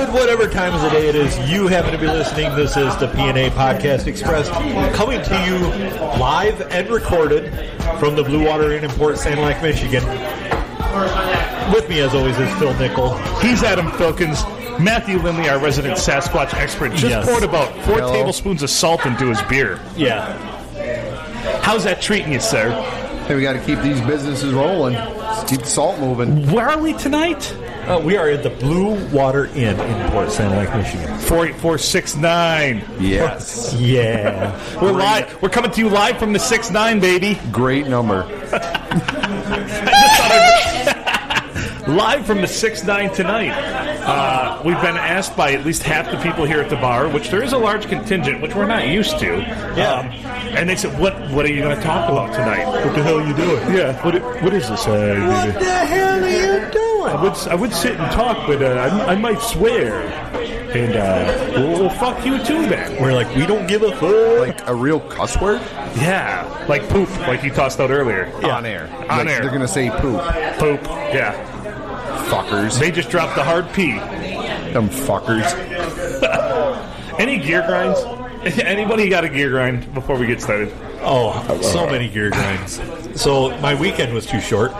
Good whatever time of the day it is you happen to be listening. This is the P&A Podcast Express coming to you live and recorded from the Blue Water Inn in Port Sanilac, Michigan. With me, as always, is Phil Nickel. He's Adam Filkins. Matthew Lindley, our resident Sasquatch expert, just poured about 4 tablespoons of salt into his beer. Yeah. How's that treating you, sir? Hey, we got to keep these businesses rolling. Let's keep the salt moving. Where are we tonight? We are at the Blue Water Inn in Port Sanilac, Michigan. 48469. Yes. Yeah. We're live. We're coming to you live from the 6-9, baby. Great number. Live from the 6-9 tonight. We've been asked by at least half the people here at the bar, which there is a large contingent, which we're not used to. Yeah. And they said, "What are you going to talk about tonight? What the hell are you doing? Yeah. What is this? What the hell are you doing? I would sit and talk, but I might swear. And well, fuck you too, then. We're like, we don't give a fuck. Like a real cuss word? Yeah, like poop, like you tossed out earlier. Yeah. On air. On air. They're going to say poop. Poop, yeah. Fuckers. They just dropped the hard P. Them fuckers. Any gear grinds? Anybody got a gear grind before we get started? Oh, so many gear grinds. So my weekend was too short.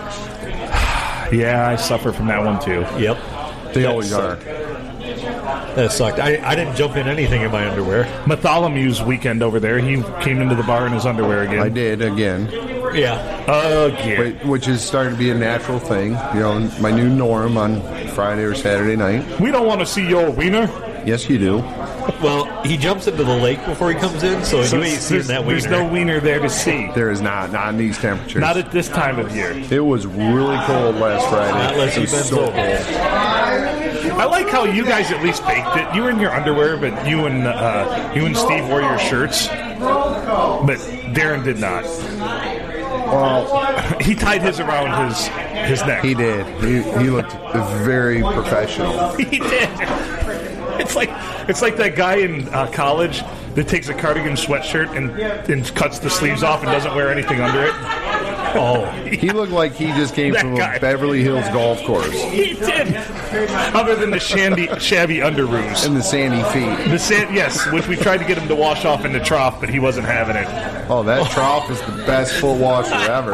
Yeah, I suffer from that one too. Yep. They always are. That sucked. I didn't jump in anything in my underwear. Bartholomew's weekend over there. He came into the bar in his underwear again. I did, again. Yeah. Again. Which is starting to be a natural thing. You know, my new norm on Friday or Saturday night. We don't want to see your wiener. Yes, you do. Well, he jumps into the lake before he comes in, so you ain't seeing that wiener. There's no wiener there to see. There is not in these temperatures. Not at this time of year. It was really cold last Friday. Not unless you've been so cold. I like how you guys at least baked it. You were in your underwear, but you and Steve wore your shirts. But Darren did not. Well, he tied his around his neck. he did. He looked very professional. He did. It's like that guy in college that takes a cardigan sweatshirt and cuts the sleeves off and doesn't wear anything under it. Oh, he looked like he just came from a Beverly Hills golf course. He did. Other than the shabby underoos. And the sandy feet. Yes, which we tried to get him to wash off in the trough, but he wasn't having it. Oh, that trough is the best foot washer ever.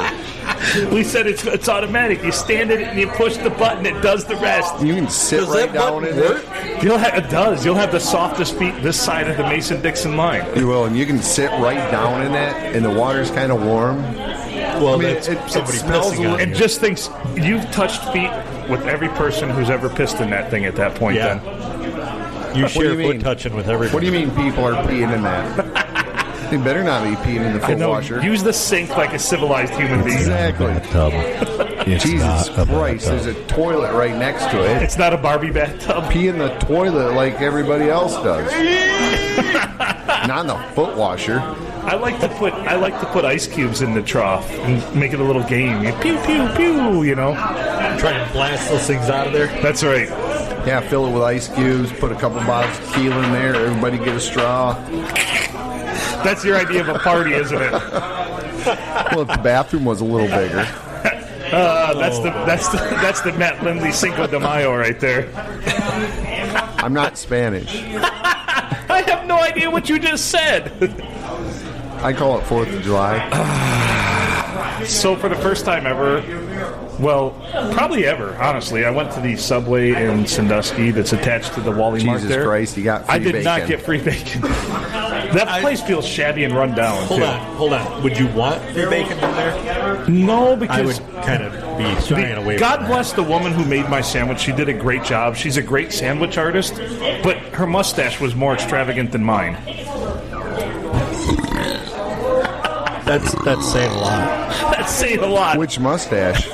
We said it's automatic. You stand it and you push the button, it does the rest. You can sit right down in it. It does. You'll have the softest feet this side of the Mason-Dixon line. You will, and you can sit right down in it, and the water's kind of warm. Well, I mean, that's somebody smells pissing on And just thinks you've touched feet with every person who's ever pissed in that thing at that point. Yeah. Then You share do you foot mean? touching with everybody. What do you mean people are peeing in that? They better not be peeing in the I foot know. washer. Use the sink like a civilized human being. Exactly. Jesus Christ, there's a toilet right next to it. It's not a Barbie bathtub. Pee in the toilet like everybody else does. Not in the foot washer. I like to put ice cubes in the trough and make it a little game. You pew pew pew, you know. Try and blast those things out of there. That's right. Yeah, fill it with ice cubes, put a couple bottles of tequila in there, everybody get a straw. That's your idea of a party, isn't it? Well, if the bathroom was a little bigger. That's the Matt Lindley Cinco de Mayo right there. I'm not Spanish. I have no idea what you just said. I call it 4th of July. So for the first time ever, well, probably ever, honestly, I went to the Subway in Sandusky that's attached to the Wally Mart there. Jesus Christ, you got free bacon. I did not get free bacon. That place feels shabby and run down. Hold on. Would you want free bacon in there? No, I because would kind of be shying away God from bless the woman who made my sandwich. She did a great job. She's a great sandwich artist, but her mustache was more extravagant than mine. That's saying a lot. That's saying a lot. Which mustache?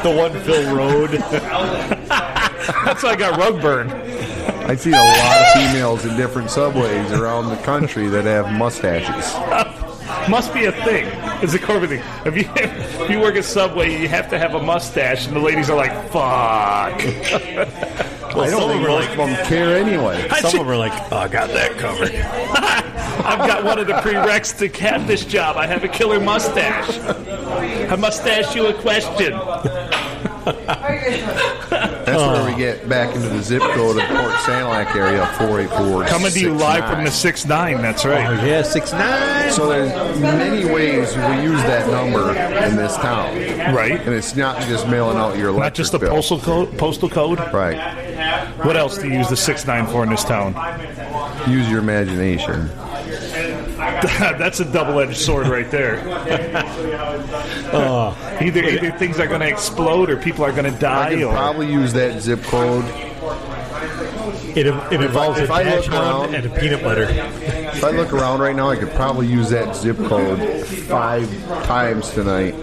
The one Phil Road. That's why I got rug burn. I see a lot of females in different subways around the country that have mustaches. Must be a thing. It's a corporate thing. If you work at Subway, you have to have a mustache, and the ladies are like, fuck. Well, I don't think most of them care anyway. Some of them are like, oh, I got that covered. I've got one of the prereqs to have this job. I have a killer mustache. I must ask you a question. That's That's where we get back into the zip code of Port Sanilac area, 484. Coming to you live from the 6-9, that's right. Oh, yeah, 6'9". So there's many ways we use that number in this town. Right. And it's not just mailing out your electric Not just the bill. postal code? Right. What else do you use the 6-9 for in this town? Use your imagination. That's a double-edged sword right there. Either things are going to explode or people are going to I die. could probably use that zip code. It involves if a I dash look line around- and a peanut butter. If I look around right now, I could probably use that zip code 5 times tonight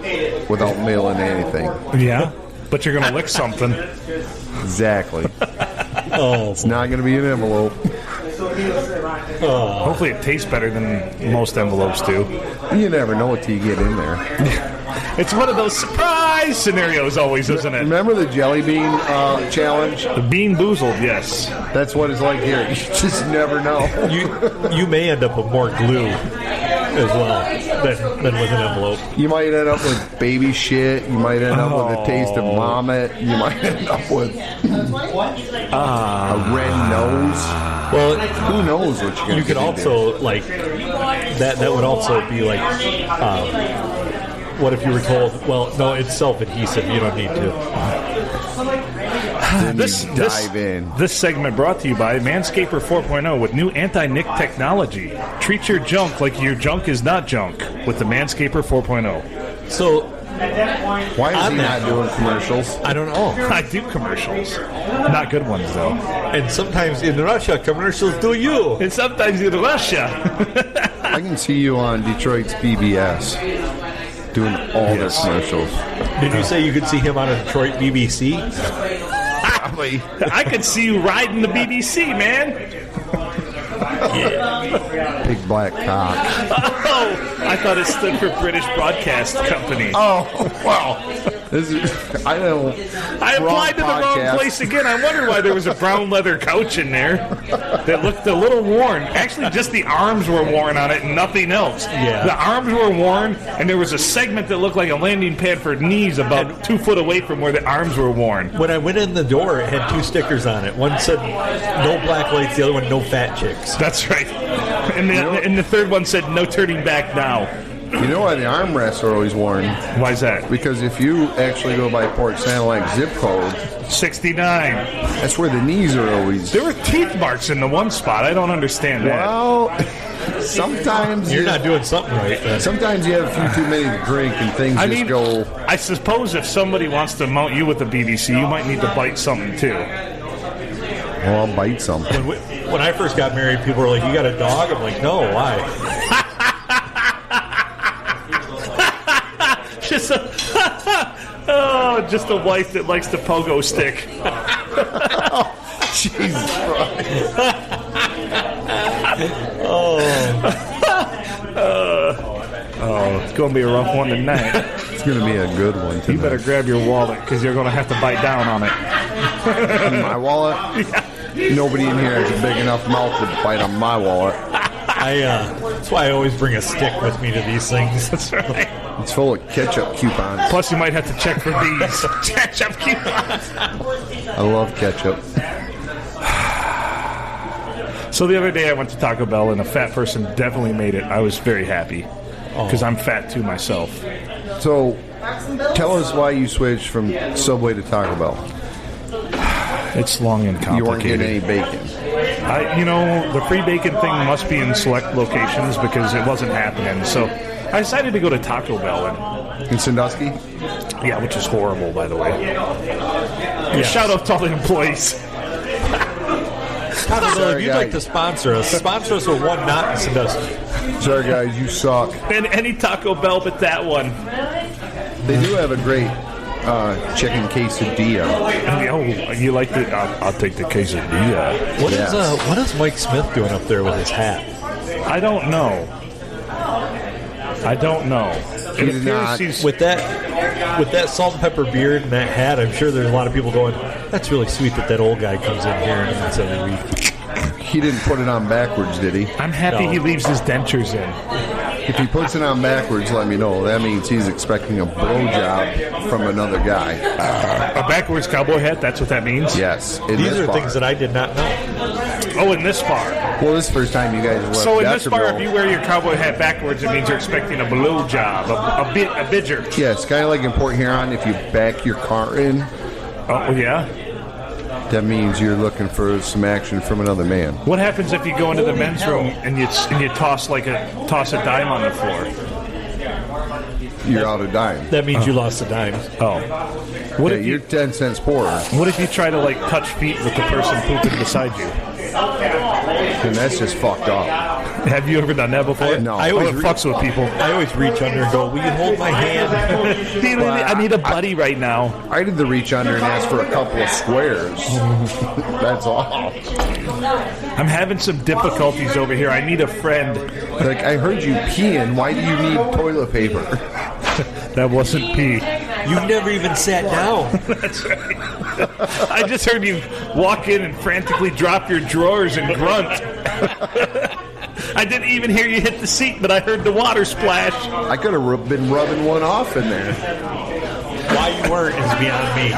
without mailing anything. Yeah, but you're going to lick something. Exactly. Oh, It's not going to be an envelope. Hopefully it tastes better than most envelopes do. You never know until you get in there. It's one of those surprise scenarios always, isn't it? Remember the jelly bean challenge? The Bean Boozled, yes. That's what it's like here. You just never know. you may end up with more glue as well than with an envelope. You might end up with baby shit. You might end up with a taste of vomit. You might end up with a red nose. Well, who knows what you're going to you could also like that would also be like what if you were told, well, no, it's self-adhesive, you don't need to. Dive in. This segment brought to you by Manscaper 4.0 with new anti-nick technology. Treat your junk like your junk is not junk with the Manscaper 4.0. So why is he not doing commercials? I don't know. I do commercials. Not good ones, though. And sometimes in Russia, commercials do you. And sometimes in Russia. I can see you on Detroit's BBS doing all the commercials. Did you say you could see him on a Detroit BBC? I could see you riding the BBC, man. Big black cock. Oh, I thought it stood for British Broadcast Company. Oh, wow. I know. I applied to the wrong place again. I wondered why there was a brown leather couch in there that looked a little worn. Actually, just the arms were worn on it and nothing else. Yeah. The arms were worn, and there was a segment that looked like a landing pad for knees about 2 foot away from where the arms were worn. When I went in the door, it had 2 stickers on it. One said no black lights, the other one no fat chicks. That's right. And the third one said no turning back now. You know why the armrests are always worn? Why is that? Because if you actually go by Port Sanilac zip code, 69. That's where the knees are always. There were teeth marks in the one spot. I don't understand that. Well, sometimes you're not doing something right. Then. Sometimes you have a few too many to drink and things go. I suppose if somebody wants to mount you with the BBC, you might need to bite something too. Well, I'll bite something. When I first got married, people were like, "You got a dog?" I'm like, "No, why?" Just a wife that likes the pogo stick. Jesus Christ. It's going to be a rough one tonight. It's going to be a good one tonight. You better grab your wallet because you're going to have to bite down on it. My wallet? Yeah. Nobody in here has a big enough mouth to bite on my wallet. That's why I always bring a stick with me to these things. That's right. It's full of ketchup coupons. Plus, you might have to check for these ketchup coupons. I love ketchup. So the other day I went to Taco Bell and a fat person definitely made it. I was very happy because I'm fat too myself. So tell us why you switched from Subway to Taco Bell. It's long and complicated. You weren't getting any bacon. The free bacon thing must be in select locations because it wasn't happening. So I decided to go to Taco Bell. In Sandusky? Yeah, which is horrible, by the way. Yeah. Shout out to all the employees. Taco Bell, if you'd like to sponsor us with one not in Sandusky. Sorry, guys, you suck. And any Taco Bell but that one. They do have a great chicken quesadilla. Oh, you like the? I'll take the quesadilla. What is Mike Smith doing up there with his hat? I don't know. It appears he's with that salt and pepper beard and that hat. I'm sure there's a lot of people going, "That's really sweet that old guy comes in here and eats every week." He didn't put it on backwards, did he? I'm happy he leaves his dentures in. If he puts it on backwards, let me know. That means he's expecting a blowjob from another guy. A backwards cowboy hat, that's what that means? Yes. These are things that I did not know. Oh, in this bar. Well, this is the first time you guys have left So in this bar, Jacksonville. if you wear your cowboy hat backwards, it means you're expecting a blowjob, a bidger. Yeah, it's kind of like in Port Huron. If you back your car in, Oh, yeah? that means you're looking for some action from another man. What happens if you go into the men's room and you toss a dime on the floor? You're out of dime. That means you lost a dime. Oh. What Yeah, if you're you 10 cents poorer, What if you try to like touch feet with the person pooping beside you? and that's just fucked up. Have you ever done that before? No. I always It fucks with people. I always reach under and go, will you hold my hand? I need a buddy right now. I did the reach under and ask for a couple of squares. That's all. I'm having some difficulties over here. I need a friend. Like, I heard you peeing. Why do you need toilet paper? That wasn't pee. You've never even sat down. That's right. I just heard you walk in and frantically drop your drawers and grunt. I didn't even hear you hit the seat, but I heard the water splash. I could have been rubbing one off in there. Why you weren't is beyond me.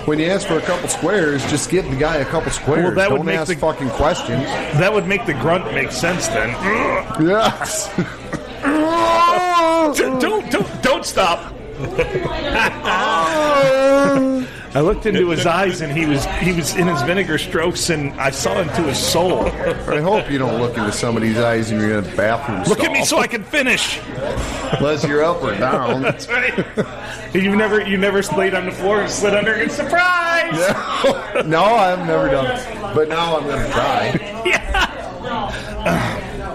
When you ask for a couple squares, just give the guy a couple squares. Well, that would Don't make ask the- fucking questions. That would make the grunt make sense then. Yes. Don't stop. I looked into his eyes and he was in his vinegar strokes and I saw into his soul. I hope you don't look into somebody's eyes and you're in a bathroom Look at me stall. so I can finish. Unless you're up or down. That's right. You never laid on the floor and slid under and surprise. No, I've never done it. But now I'm going to try. Yeah.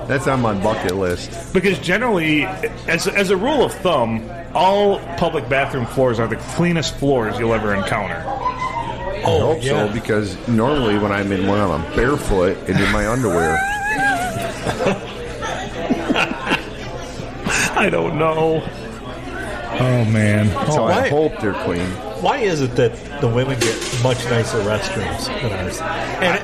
That's on my bucket list. Because generally, as a rule of thumb, all public bathroom floors are the cleanest floors you'll ever encounter. I hope so, because normally when I'm in one, I'm barefoot and in my underwear. I don't know. Oh, man. So I why- hope they're clean. Why is it that the women get much nicer restrooms than ours? And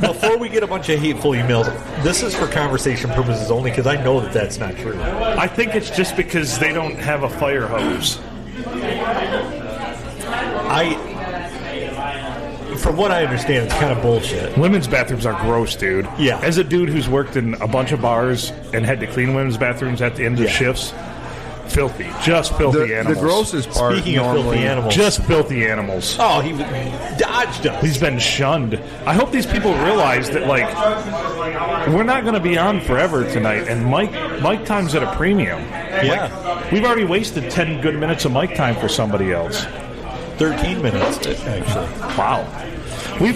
before we get a bunch of hateful emails, this is for conversation purposes only because I know that that's not true. I think it's just because they don't have a fire hose. From what I understand, it's kind of bullshit. Women's bathrooms are gross, dude. Yeah. As a dude who's worked in a bunch of bars and had to clean women's bathrooms at the end of shifts, filthy. Just filthy The animals. grossest part, Speaking of normally, filthy animals, Just filthy animals. oh, he dodged us. He's been shunned. I hope these people realize that, like, we're not going to be on forever tonight, and mic time's at a premium. Yeah, We've already wasted 10 good minutes of mic time for somebody else. 13 minutes actually. Wow. We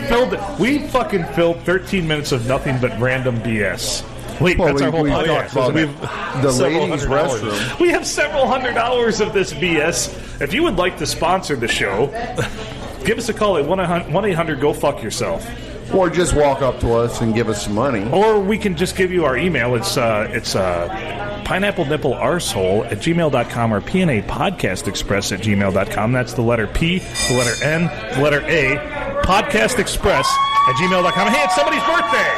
fucking filled 13 minutes of nothing but random BS. Wait, Well, that's our whole we podcast, talked isn't about it? the Several ladies' hundred hours. restroom. We have several $100 of this BS. If you would like to sponsor the show, give us a call at 1-800-GO-FUCK-YOURSELF. Or just walk up to us and give us some money. Or we can just give you our email. It's pineapplenipplearsehole@gmail.com or PNAPodcastExpress@gmail.com. That's the letter P, the letter N, the letter A, podcastexpress@gmail.com. Hey, it's somebody's birthday!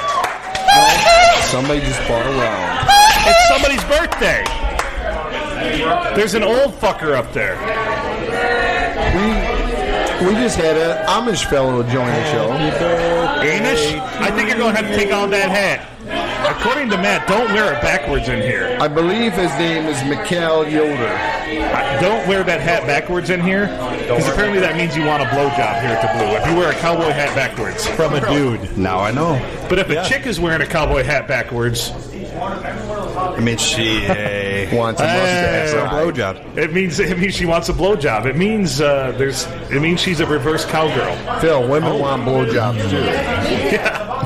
Somebody just bought a round. It's somebody's birthday! There's an old fucker up there. We just had an Amish fellow join the show. Amish? I think you're going to have to take off that hat. According to Matt, don't wear it backwards in here. I believe his name is Mikhail Yoder. Don't wear that hat backwards in here, because apparently that means you want a blowjob here at the Blue. If you wear a cowboy hat backwards. From a dude. Now I know. But if a chick is wearing a cowboy hat backwards, I mean, she Wants a mustache. a ride. blowjob. it means she wants a blowjob. It means she's a reverse cowgirl. Phil, women want blowjobs too.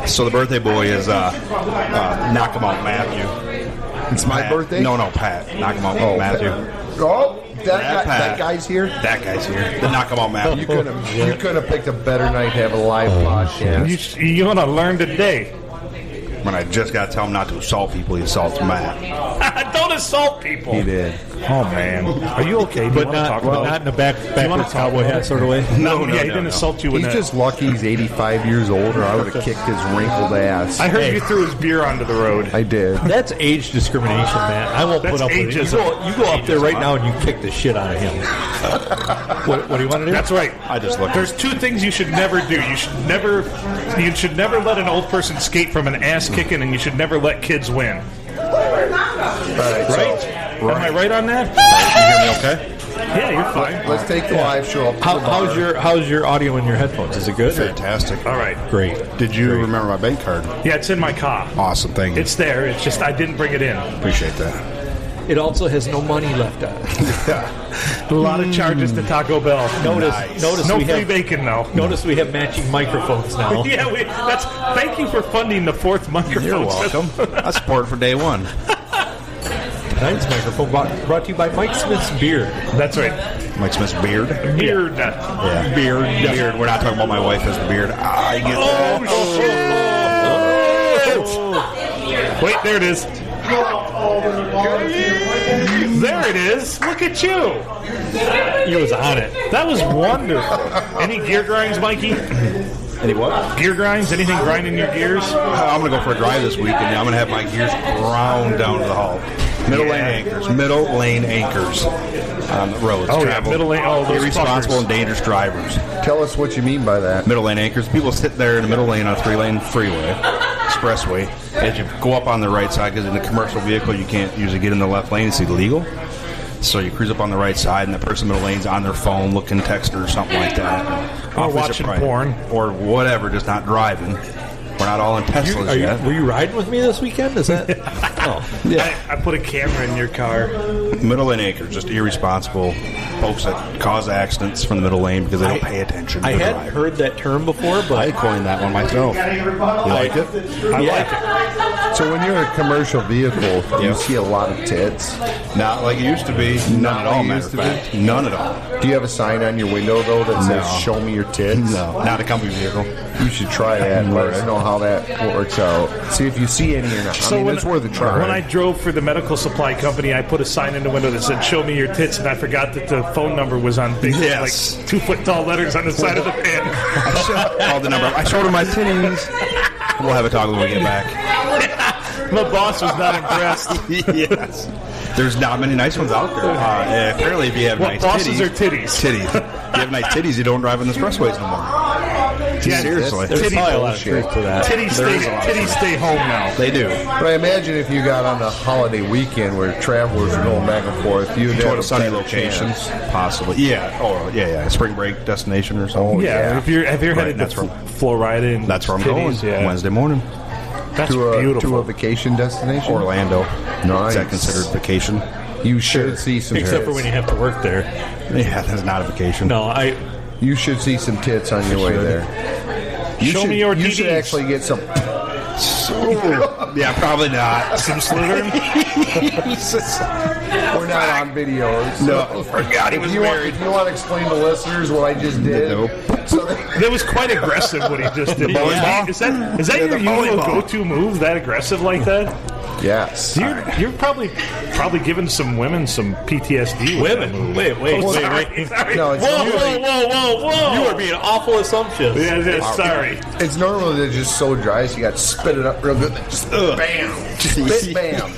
So the birthday boy is Knock 'em Out Matthew. It's my Pat. birthday? No, Pat. Knock 'em Out Matthew. Oh, Pat. that guy's here? That guy's here. The Knock 'em Out Matthew. You could have picked a better night to have a live podcast. You want to learn today. When I just got to tell him not to assault people, he assaults Matt. Don't assault people. He did. Oh, man. Are you okay? Do you But want to talk about not it? in a backwards cowboy hat sort of way. No, he didn't assault you in He's that. just lucky he's 85 years old, or I would have kicked his wrinkled ass. I heard you threw his beer onto the road. I did. That's age discrimination, man. I won't That's put up with it. ageism. You go up there right now and you kick the shit out of him. What do you want to do? That's right. I just looked. There's two things you should never do. You should never let an old person skate from an ass kicking, and you should never let kids win. Right? Am I right on that? You hear me okay? Yeah, you're fine. Let's take the live show up to the bar. How's your audio in your headphones? Is it good? Fantastic. All right. Great. Did you remember my bank card? Yeah, it's in my car. Awesome. Thank you. It's there. It's just I didn't bring it in. Appreciate that. It also has no money left on it. A lot of charges to Taco Bell. Notice No we free have bame though. Notice we have matching microphones now. Yeah, thank you for funding the fourth microphone. You're welcome. I support it for day one. Tonight's microphone brought to you by Mike Smith's Beard. That's right. Mike Smith's beard. Beard. Yeah. Beard. We're not talking about my wife as the beard. I get that. Wait, there it is. There it is. Look at you. He was on it. That was wonderful. Any gear grinds, Mikey? Any what? Gear grinds? Anything grinding your gears? I'm going to go for a drive this week, and I'm going to have my gears ground down to the hull. Middle lane anchors on the roads. Oh, yeah, Travel. middle lane. Oh, those irresponsible fuckers. and dangerous drivers. Tell us what you mean by that. Middle lane anchors. People sit there in the middle lane on a 3-lane freeway, expressway. As you go up on the right side, because in a commercial vehicle you can't usually get in the left lane. It's illegal. So you cruise up on the right side, and the person in the middle lane's on their phone, looking, texting, or something like that. Or watching porn. or whatever, just not driving. We're not all in Teslas yet. Were you riding with me this weekend? Is that? Oh, Yeah. I put a camera in your car. Middle lane anchors, just irresponsible folks that cause accidents from the middle lane because they don't pay attention to I the hadn't driver. heard that term before, but I coined that one myself. You like it? I like it. So when you're in a commercial vehicle, you Yeah. see a lot of tits. Not like it used to be. None at all, like it matter used of to be? fact. None at all. Do you have a sign on your window, though, that says, No. show me your tits? No, not a company vehicle. You should try that and let us know how that works out. See if you see any or not. I mean, it's worth a try. When I drove for the medical supply company, I put a sign in the window that said, show me your tits, and I forgot that the phone number was on big, Yes. like 2-foot tall letters on the side of the pen. Called the number. I showed her my titties. We'll have a talk when we get back. My boss was not impressed. Yes. There's not many nice ones out there. Apparently, if you have What, nice bosses titties, or titties? Titties. If you have nice titties, you don't drive on the expressways no more. Yeah, Seriously. there's Titty probably a lot of bullshit. truth to that. Titties stay home now. They do. But I imagine if you got on a holiday weekend where travelers are going back and forth, you'd Go have to a sunny better locations, chance. possibly. Yeah. Oh, yeah. Spring break destination or something. Oh, Yeah, if you're headed that's to where- Florida and That's where I'm titties, going. Yeah. Wednesday morning. That's To a beautiful. vacation destination? Orlando. Nice. Is that considered vacation? You should see some Except for tits. when you have to work there. Yeah, that's not a vacation. No, You should see some tits on your way should. there. Show me your You should TDs. actually get some. Yeah, probably not. Some slithering. We're not on videos. No, I forgot he was married. If you want to explain to listeners what I just did. Nope. So That was quite aggressive what he just did. Yeah. Is that your usual go-to move? That aggressive like that? yes. You're probably giving some women some PTSD. with that move. Wait. Sorry. No, it's Whoa! You are being awful assumptions. Yeah, sorry. It's normally they're just so dry, so you got to spit it up real good. Just bam, spit, bam.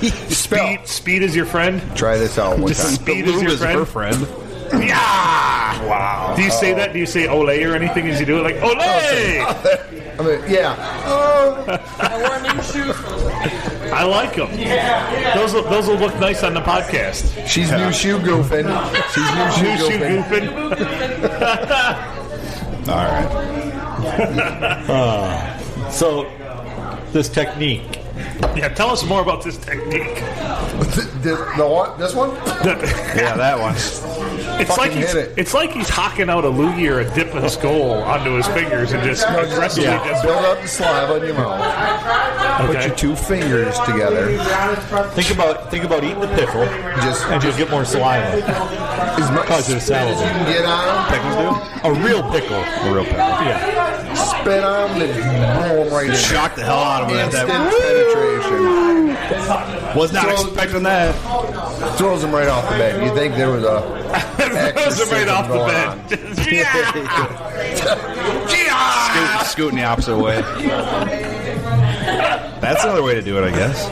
Speed is your friend. Try this out one time. Speed is your her friend. friend. Yeah. Wow. Do you say that? Do you say "ole" or anything as you do it? Like "ole"? I mean, yeah. I like them. Those will look nice on the podcast. She's new shoe goofing. She's new shoe goofing. goofing. All right. So, this technique. Yeah, tell us more about this technique. The what? This one? Yeah, that one. It's like he's hocking out a loogie or a dip of skull onto his fingers and just aggressively just Build up the saliva in your mouth. Put okay. your two fingers together. Think about eating the pickle, and just get more saliva. As much Cause of spit as you salad. can get on them. A real pickle. A real pickle. Yeah. Spit on them and blow them right in. Shock the hell out of him. Instant penetration. Was not expecting that. Throws him right off the bed. You think there was a Throws him right off the bed. Scooting the opposite way. That's another way to do it, I guess.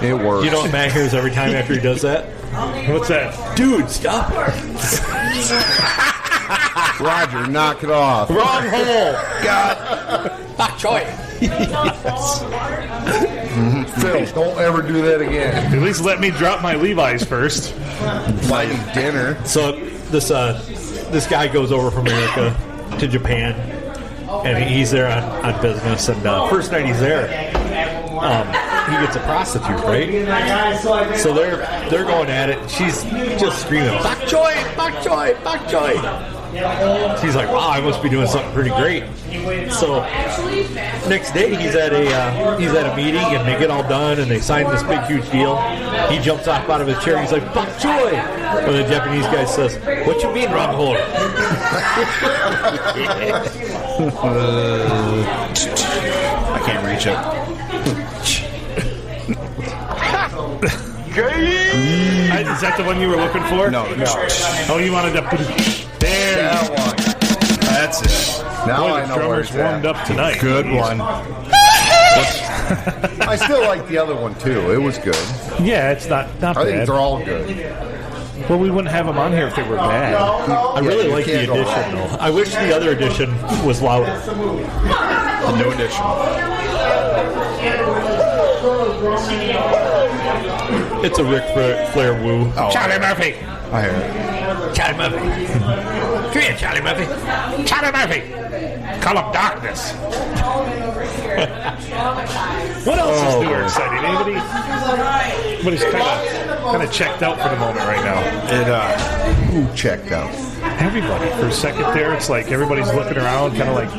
It works. You know what Matt hears every time after he does that? What's that? Dude, stop. Roger, knock it off. Wrong hole. God. Bok choy. Phil, don't ever do that again. At least let me drop my Levi's first. Buy me dinner. So this guy goes over from America to Japan, and he's there on business. And first night he's there, he gets a prostitute, right? So they're going at it. She's just screaming, "Bok choy, bok choy, bok choy." She's like, "Wow, I must be doing something pretty great." So next day he's at a meeting, and they get all done, and they sign this big huge deal. He jumps up out of his chair. He's like, "Bok choy," and the Japanese guy says, "What you mean, wrong hole?" I can't reach it. Is that the one you were looking for? No. Oh, you wanted to... There. That one. That's it. Now Boy, I the know where drummer's it's warmed at. up tonight. Good one. I still like the other one too. It was good. Yeah, it's not I think bad. they're all good. Well, we wouldn't have them on here if they were bad. I really you like the can't go edition, though. I wish the other edition was louder. The new edition. It's a Ric Flair woo. Oh, Charlie Murphy. I hear it. Charlie Murphy. Come here, Charlie Murphy. Charlie Murphy. Call up darkness. What else is new or exciting? Anybody? Everybody's kind of checked out for the moment right now. Who checked out? Everybody. For a second there, it's like everybody's looking around, kind of like,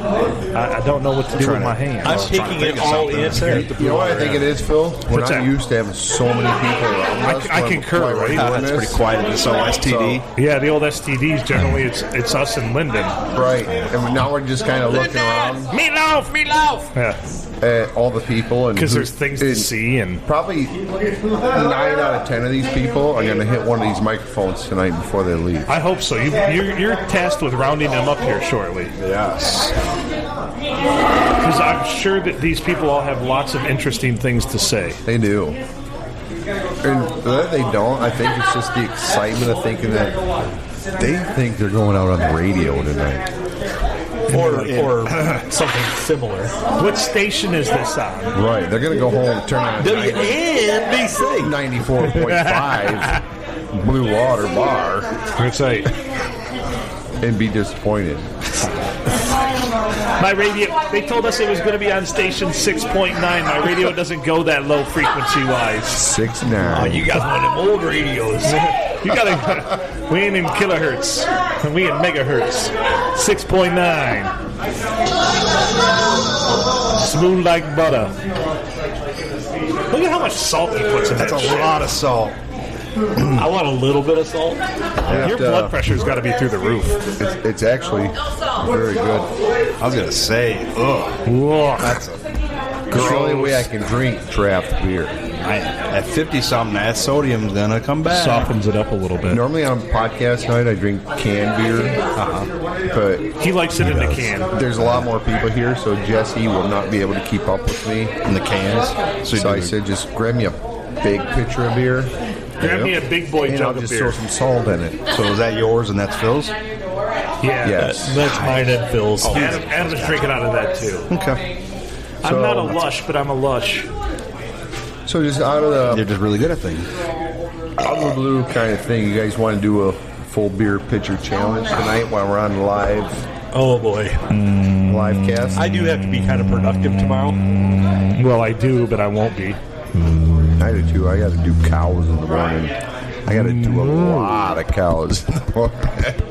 I don't know what to do with my hands. I'm taking it all in here. You know what I think it is, Phil? We're What's not that? used to having so many people around us. I concur, while we're right? doing That's this. pretty quiet in this STD. Yeah, the old STDs, generally, it's us and Linden. Right. And now we're just kind of looking around Meatloaf. Yeah, at all the people. because there's things to see, and Probably 9 out of 10 of these people are going to hit one of these microphones tonight before they leave. I hope so. You're tasked with rounding them up here shortly. Yes. Because I'm sure that these people all have lots of interesting things to say. They do. And that they don't, I think it's just the excitement of thinking that they think they're going out on the radio tonight. Or something similar. What station is this on? Right. They're going to go home, turn on WNBC. 94.5 Blue Water Bar, That's right. and be disappointed. My radio, they told us it was going to be on station 6.9. My radio doesn't go that low frequency-wise. 6'9". You got one of them old radios. You gotta, we ain't in kilohertz. We in megahertz. 6.9. Smooth like butter. Look at how much salt he puts in That's that a shit. lot of salt. I want a little bit of salt. Your blood pressure's got to be through the roof. It's actually very good. I was going to say, ugh. Whoa. That's a It's the only way I can drink draft beer. at 50-something, that sodium's going to come back. Softens it up a little bit. Normally on podcast night, I drink canned beer. But He likes it in the can. there's a lot more people here, so Jesse will not be able to keep up with me. In the cans. So I said, just grab me a big pitcher of beer. Grab me a big boy And I'll jug of just beer. throw some salt in it. So is that yours and that's Phil's? Yeah. Yes. That's mine and Phil's. Adam's drinking out of that too. Okay. I'm not a lush, but I'm a lush. So just out of the They're just really good at things. out of the blue kind of thing, you guys want to do a full beer pitcher challenge tonight while we're on live Oh boy. cast? I do have to be kind of productive tomorrow. Well, I do, but I won't be. I do too. I got to do cows in the morning. I got to do a lot of cows in the morning.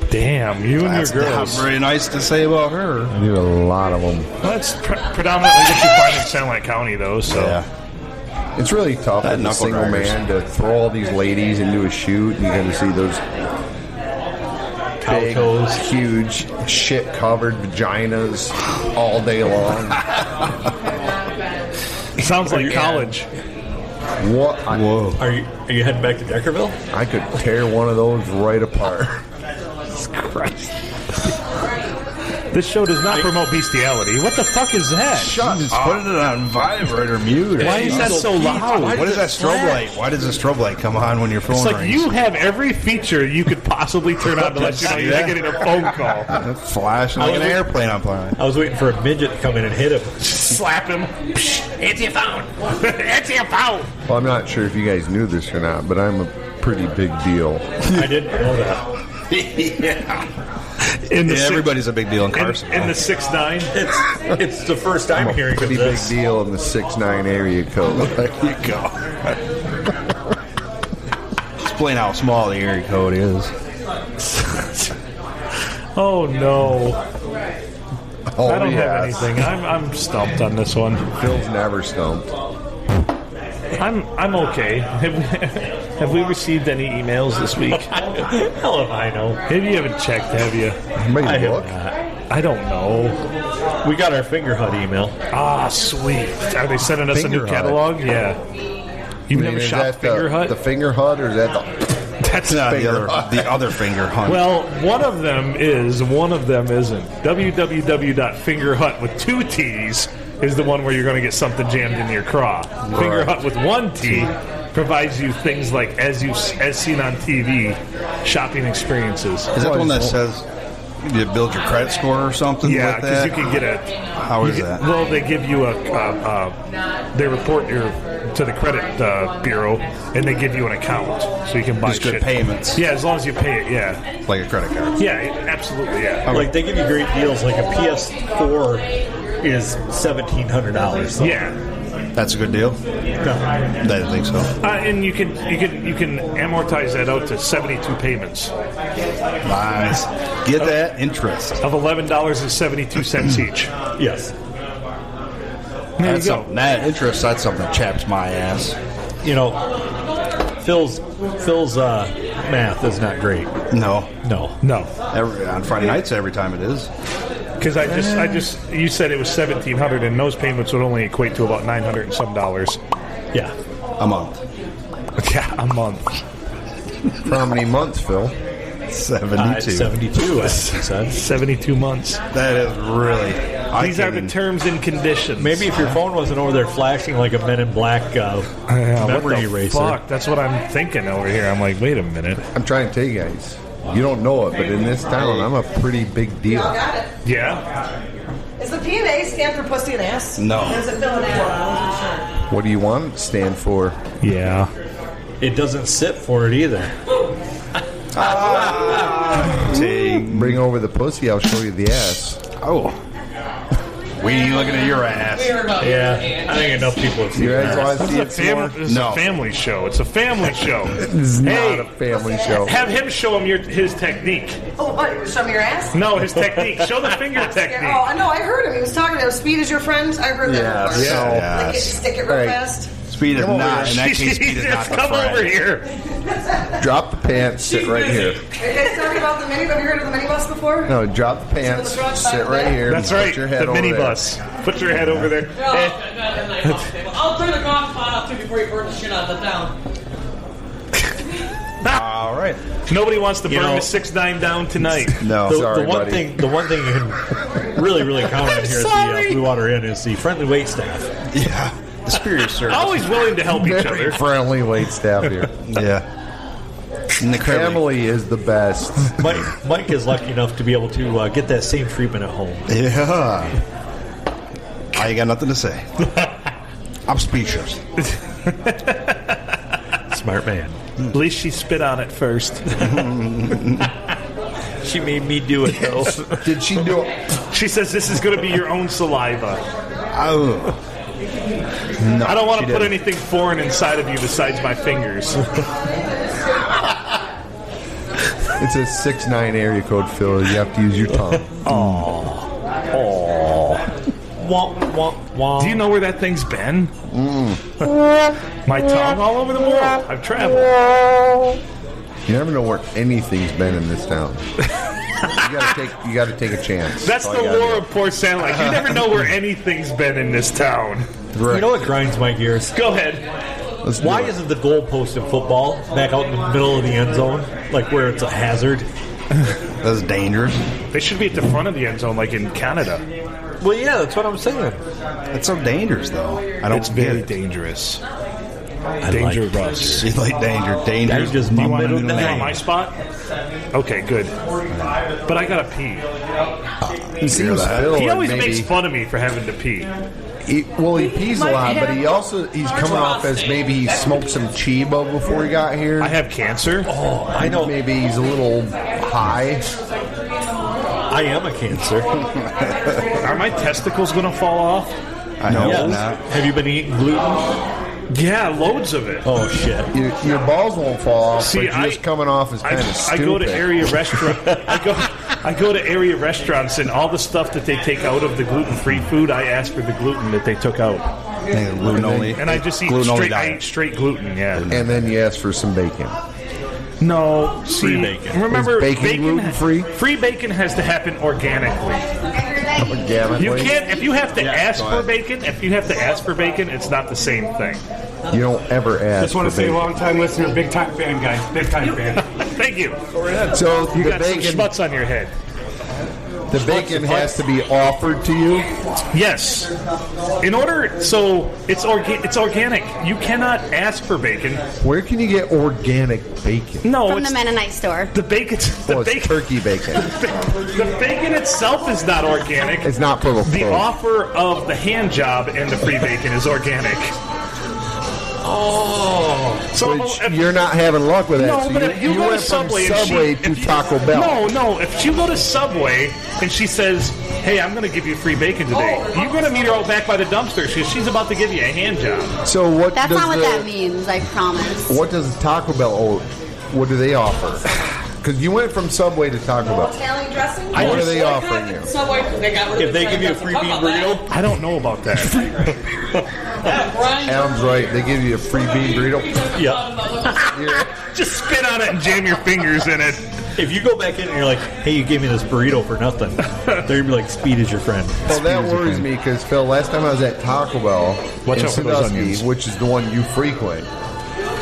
Damn, you and That's your not girls. very nice to say about her. I do a lot of them. Well, that's predominantly what you find in Sanilac County, though. So Yeah. It's really tough That as a knuckle single draggers. man to throw all these ladies into a shoot, and you're going to see those big, toes. huge, shit-covered vaginas all day long. it sounds like college. What? Whoa. Are you heading back to Deckerville? I could tear one of those right apart. Jesus Christ. This show does not promote bestiality. What the fuck is that? Shut up. Put it on vibrate or mute. Why is that so loud? What is that strobe light? Why does the strobe light come on when your phone It's like rings? you have every feature you could possibly turn on to let you know you're not getting a phone call. Flashing like an airplane on fire. I was waiting for a midget to come in and hit him. Slap him. It's your phone. It's your phone. Well, I'm not sure if you guys knew this or not, but I'm a pretty big deal. I didn't know that. Yeah. In the Everybody's a big deal in Carson. in the 6'9". It's the first time I'm a hearing of pretty big this. deal in the 6'9" area code. There you go. Explain how small the area code is. Oh no. Oh, I don't have yes. anything. I'm stumped on this one. Phil's never stumped. I'm okay. Have we received any emails this week? Hell if I know. Maybe you haven't checked, have you? Somebody look. I don't know. We got our finger hut email. Ah, sweet. Are they sending us a Finger new Hut. catalog? Yeah. You've never Is shopped that Finger Hut? the finger hut, or is that the... That's No, Finger the other finger hunt. Well, one of them is, one of them isn't. www.fingerhut with 2 T's is the one where you're going to get something jammed in your craw. Finger Hut with 1 T provides you things like as seen on TV, shopping experiences. Is that the one that says you build your credit score or something? Yeah, with because that? you can get a. How is you get- that? Well, they give you they report your to the credit bureau, and they give you an account so you can buy Just good shit. payments. Yeah, as long as you pay it. Yeah, Like a credit card. yeah, absolutely. Yeah, Like they give you great deals. Like a PS4 is $1,700. yeah. That's a good deal? I didn't think so. And you can amortize that out to 72 payments Nice. Get that interest. of $11.72 each. Yes. There you That's go. something. That interest, that's something that chaps my ass. You know, Phil's math is not great. No. No. No, On Friday nights, every time it is. because I just you said it was $1,700, and those payments would only equate to about $900 and some dollars. Yeah. A month. Yeah, a month. For how many months, Phil? 72. 72, I think he said. 72 months. That is really... These are the terms and conditions. Maybe if your phone wasn't over there flashing like a Men in Black Yeah, memory what the eraser. fuck? That's what I'm thinking over here. I'm like, wait a minute. I'm trying to tell you guys. You don't know it, but in this town, I'm a pretty big deal. Got it. Yeah? Is the P&A stand for pussy and ass? No. Or is it Phil and Ass? What do you want it to stand for? Yeah. It doesn't sit for it either. Bring over the pussy, I'll show you the ass. Oh. We ain't looking at your ass. Yeah. I think enough people have seen You guys that. want to see it some more? This is No. a family show. It's a family show. This is Hey. not a family show. Have him show him his technique. Oh, what? Show me your ass? No, his technique. Show the finger technique. Oh, no, I heard him. He was talking about speed is your friend. I heard that Yeah, before. so- Like, stick it real Right. fast. Speed is Come over not. here. In that case, speed is not Jesus, the come friend. over here. Drop the pants, sit right here. Are you guys talking about the mini? Have you heard of the minibus before? No, drop the pants, sit right here. That's put right. your head The over minibus. Put your head over there. Eh, I'll turn the golf pot off too before you burn the shit out of the town. All right. Nobody wants to burn know- the 6'9" down tonight. No. Sorry, the one buddy. thing you can really count on here at the Blue Water Inn is the friendly wait staff. Yeah. The superior service. Always willing to help each Very other. friendly wait staff here. Yeah. And the family. Family is the best. Mike is lucky enough to be able to get that same treatment at home. Yeah. I ain't got nothing to say. I'm speechless. Smart man. At least she spit on it first. She made me do it though. Did she do it? She says this is going to be your own saliva. Oh. No, I don't want she to put didn't. anything foreign inside of you besides my fingers. It's a 6'9" area code, Phil. You have to use your tongue. Wah, wah, wah. Do you know where that thing's been? My tongue all over the world. I've traveled. You never know where anything's been in this town. You gotta take a chance. That's all the you gotta lore do. of Port Sanilac. You never know where anything's been in this town. You know what grinds my gears? Go ahead. Let's do Why it. isn't the goalpost in football back out in the middle of the end zone, like where it's a hazard? That's dangerous. They should be at the front of the end zone, like in Canada. Well, yeah, that's what I'm saying. It's so dangerous, though. I don't It's get very it. dangerous. I Dangerous. You like danger. Dangerous. just Do you want middle to name. on my spot? Okay, good. But I gotta pee. He seems Phil He and always maybe, makes fun of me for having to pee. he pees a lot, but he's coming off as maybe he smoked some Chiba before he got here. I have cancer. Oh, I know. Maybe he's a little high. I am a Cancer. Are my testicles gonna fall off? I hope Yes. not. Have you been eating gluten? Yeah, loads of it. Oh shit! Your balls won't fall off, See, but you're just coming off as kind of I stupid. go to area restaurant. I go to area restaurants, and all the stuff that they take out of the gluten-free food, I ask for the gluten that they took out, Gluten only. and I just eat gluten only straight. I diet. eat straight gluten. Yeah. And then you ask for some bacon. No, see, Free bacon. remember, Is bacon gluten-free? Free bacon has to happen organically. Organically. You can't if you have to ask for bacon. If you have to ask for bacon, it's not the same thing. You don't ever ask. Just want for to say, bacon. long-time listener, big-time fan, guys. Big-time fan. Thank you. So You the got some bacon, schmutz on your head. the bacon has to be offered to you. Yes. In order, so it's organic. You cannot ask for bacon. Where can you get organic bacon? No, From it's the Mennonite store. the bacon. The Oh, it's bacon. turkey bacon. The bacon itself is not organic. It's not for The offer of the hand job and the free bacon is organic. Oh, So Which if- you're not having luck with that. no, so but if you go to went from Subway, and Subway she, to if you- Taco Bell. No. If you go to Subway and she says, "Hey, I'm going to give you free bacon today," you're going to meet her out back by the dumpster. She's about to give you a hand job. So what That's does not what the, that means, I promise. What does Taco Bell? Oh, what do they offer? Because you went from Subway to Taco Bell. Italian dressing? What are they offering you? Subway, because they got rid of if they the give you a dressing. free Talk bean about that. burrito, I don't know about that. Brian, Adam's right. They give you a free bean burrito. yeah. Just spit on it and jam your fingers in it. If you go back in and you're like, "Hey, you gave me this burrito for nothing," they're gonna be like, "Speed is your friend." Well, that worries me because Phil, last time I was at Taco Bell Watch in out for those Sandusky, onions. which is the one you frequent,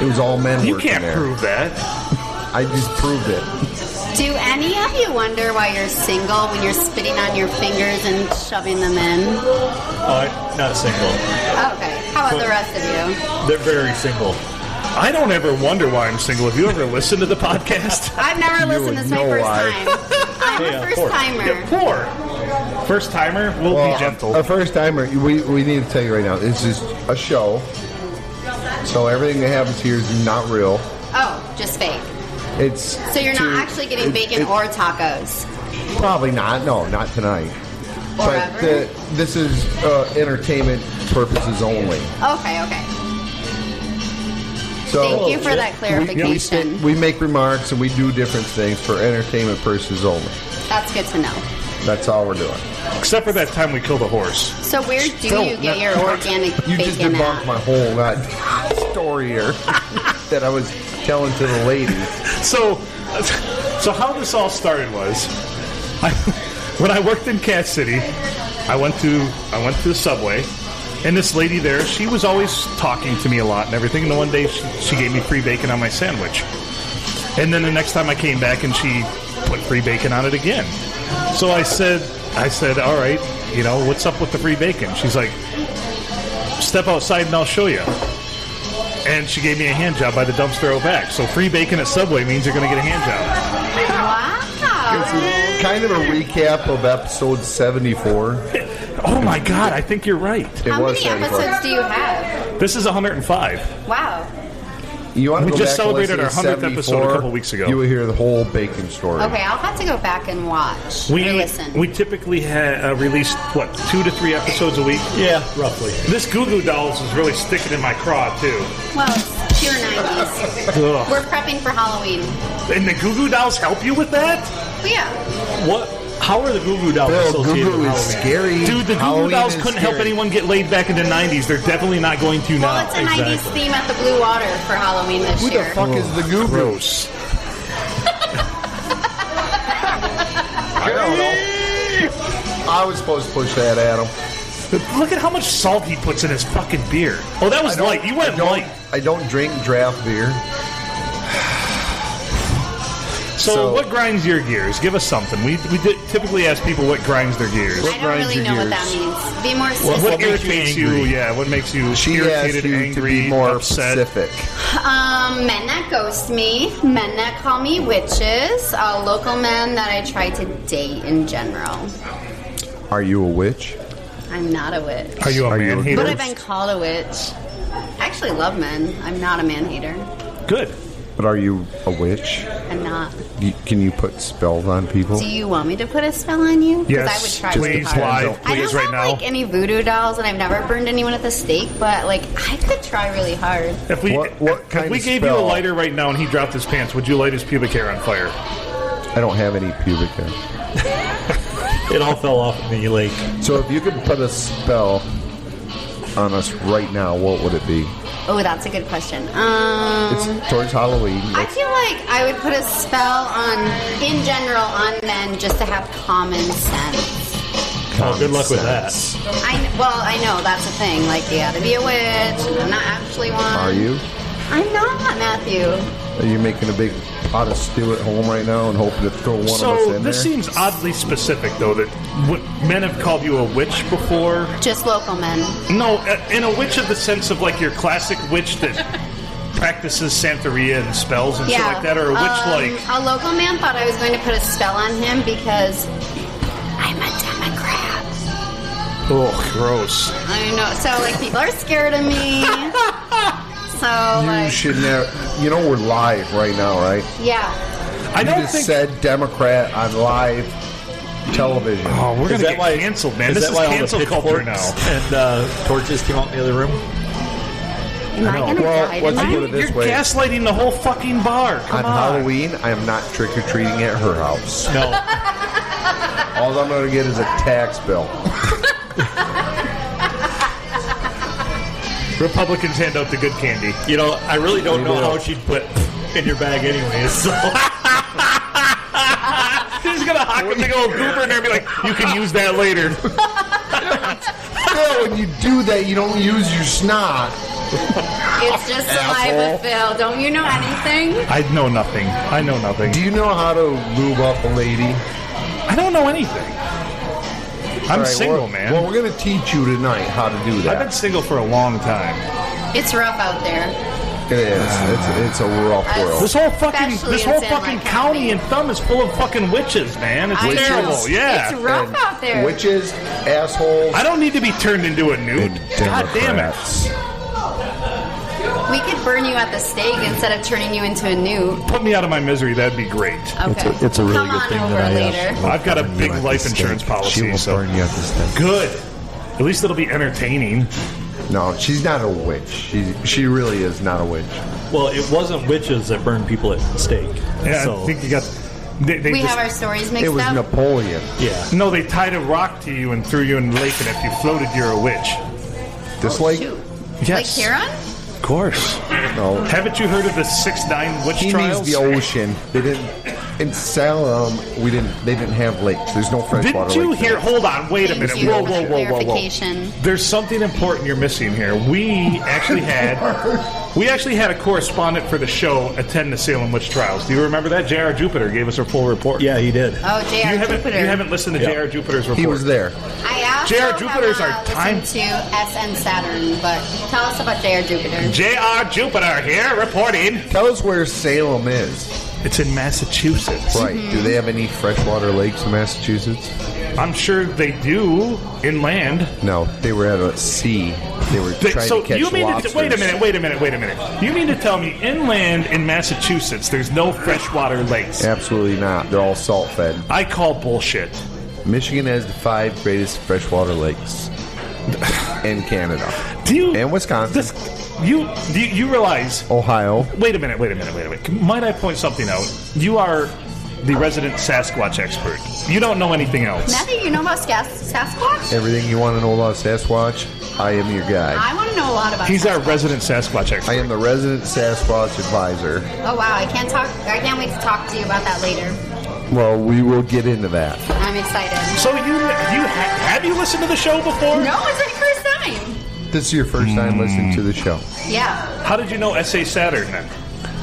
it was all men You working can't there. prove that. I just proved it. Do any of you wonder why you're single when you're spitting on your fingers and shoving them in? Oh, I'm not single. Okay. How about the rest of you? They're very single. I don't ever wonder why I'm single. Have you ever listened to the podcast? I've never listened. This is my know first why. time. I'm Yeah, a first poor. timer. Poor. First timer, we'll be gentle. A first timer, we need to tell you right now, this is a show. So everything that happens here is not real. Oh, just fake. It's So you're not actually getting bacon or tacos. Probably not. No, not tonight. Or But ever? this is entertainment purposes only. Okay. So Thank you for that clarification. we make remarks and we do different things for entertainment purposes only. That's good to know. That's all we're doing. Except for that time we killed a horse. So where do you get your organic You just bacon debunked at? my whole story here that I was telling to the ladies. So how this all started was, when I worked in Cat City, I went to the Subway, and this lady there, she was always talking to me a lot and everything. And then one day she gave me free bacon on my sandwich, and then the next time I came back and she put free bacon on it again. So I said, all right, what's up with the free bacon? She's like, step outside and I'll show you. And she gave me a hand job by the dumpster out back. So free bacon at Subway means you're going to get a hand job. Wow. Kind of a recap of episode 74. Oh my God, I think you're right. It How was many 74. episodes do you have? This is 105. Wow. You want to We go just back and celebrated listen our to 100th episode a 74, couple weeks ago. You will hear the whole bacon story. Okay, I'll have to go back and watch. We or listen. typically released 2 to 3 episodes a week. Yeah, roughly. This Goo Goo Dolls is really sticking in my craw too. Well, it's pure 90s. Ugh. We're prepping for Halloween. And the Goo Goo Dolls help you with that, But yeah. What? How are the Goo Goo Dolls Bill, associated Goo Goo with is Halloween? scary. dude. The Goo Goo Halloween Dolls is couldn't help scary. anyone get laid back in the '90s. They're definitely not going to now. Well, it's a 90s theme at the Blue Water for Halloween this Who the year. fuck is the Goo Goo? Gross. I don't know. I was supposed to push that at him. Look at how much salt he puts in his fucking beer. Oh, that was light. You went light. I don't drink draft beer. So what grinds your gears? Give us something. We typically ask people what grinds their gears. I don't really know what that means. Be more specific. What irritates you? Yeah, what makes you irritated, angry, to be more upset? specific. Men that ghost me, men that call me witches, local men that I try to date in general. Are you a witch? I'm not a witch. Are you a man hater? But I've been called a witch. I actually love men. I'm not a man hater. Good. But are you a witch? I'm not. Can you put spells on people? Do you want me to put a spell on you? Yes, I would try please, really hard. live, I please, don't right have now. like any voodoo dolls, and I've never burned anyone at the stake. But like, I could try really hard. If we kind if we of gave you a spell? lighter right now and he dropped his pants, would you light his pubic hair on fire? I don't have any pubic hair. It all fell off in the lake. So if you could put a spell on us right now, what would it be? Oh, that's a good question. It's towards Halloween. I feel like I would put a spell in general, on men just to have common sense. Oh, good luck with that. I know that's the thing. Like, you gotta be a witch, and I'm not actually one. Are you? I'm not, Matthew. Are you making a big pot of stew at home right now and hoping to throw one of us So in this there? seems oddly specific, though, that men have called you a witch before. Just local men. No, in a witch of the sense of like your classic witch that practices Santeria and spells and shit like that, or a witch like... A local man thought I was going to put a spell on him because I'm a Democrat. Oh, gross. I know. So, like, people are scared of me. So, You like... should never. You know we're live right now, right? Yeah. I You don't just think... said Democrat on live television. Oh, we're going to get canceled, man. This is cancel culture now. And torches came out in the other room? Am I going to die let's tonight? put it this You're way. gaslighting the whole fucking bar. Come On on. Halloween, I am not trick-or-treating at her house. No. All I'm going to get is a tax bill. Republicans hand out the good candy. You know, I really don't know how she'd put in your bag anyways. So. He's going to hock a big old goober in there and be like, you can use that later. Phil, when you do that, you don't use your snot. It's just saliva, Phil. Don't you know anything? I know nothing. Do you know how to lube up a lady? I don't know anything. I'm All right, single, well, man. Well, we're going to teach you tonight how to do that. I've been single for a long time. It's rough out there. It is. It's a rough world. This whole fucking Especially in Sanilac county County. and thumb is full of fucking witches, man. It's I know. terrible. Yeah. It's rough And out there. Witches, assholes, I don't need to be turned into a nude. and God damn it. Democrats. We could burn you at the stake instead of turning you into a nude. Put me out of my misery. That'd be great. Okay. It's a really Come good on thing over that I later. I've got a big You at life the insurance stake. She policy, will so burn you at the stake. good. At least it'll be entertaining. No, she's not a witch. She really is not a witch. Well, it wasn't witches that burned people at the stake. Yeah, So, I think you got. They We just, have our stories mixed It was up. Napoleon. yeah. No, they tied a rock to you and threw you in the lake, and if you floated, you're a witch. Just like Shoot. Yes. Like Huron? Of course. no, Haven't you heard of the 6'9" witch he trials? means the ocean. They didn't in Salem. They didn't have lakes. There's no freshwater Didn't you lakes hear? there. Hold on, wait a Thank minute. you Whoa, for whoa, the whoa, whoa, whoa. clarification. There's something important you're missing here. We actually had a correspondent for the show attend the Salem witch trials. Do you remember that? J.R. Jupiter gave us a full report. Yeah, he did. Oh, J.R. Jupiter. You haven't listened to Yeah. J.R. Jupiter's report. He was there. I also J.R. Jupiter's our have time- listened to SN Saturn, but tell us about J.R. Jupiter. J.R. Jupiter here reporting. Tell us where Salem is. It's in Massachusetts. Right. Do they have any freshwater lakes in Massachusetts? I'm sure they do inland. No, they were at a sea. They were trying So to catch you mean lobsters. to, wait a minute. You mean to tell me inland in Massachusetts there's no freshwater lakes? Absolutely not. They're all salt fed. I call bullshit. Michigan has the 5 greatest freshwater lakes in Canada. Do you And Wisconsin. You realize? Ohio. Wait a minute. Might I point something out? You are the resident Sasquatch expert. You don't know anything else. Matthew, you know about Sasquatch? Everything you want to know about Sasquatch, I am your guy. I want to know a lot about He's Sasquatch. our resident Sasquatch expert. I am the resident Sasquatch advisor. Oh, wow. I can't wait to talk to you about that later. Well, we will get into that. I'm excited. So have you listened to the show before? No, it's my first time. This is your first time listening to the show. Yeah. How did you know S.A. Saturn then?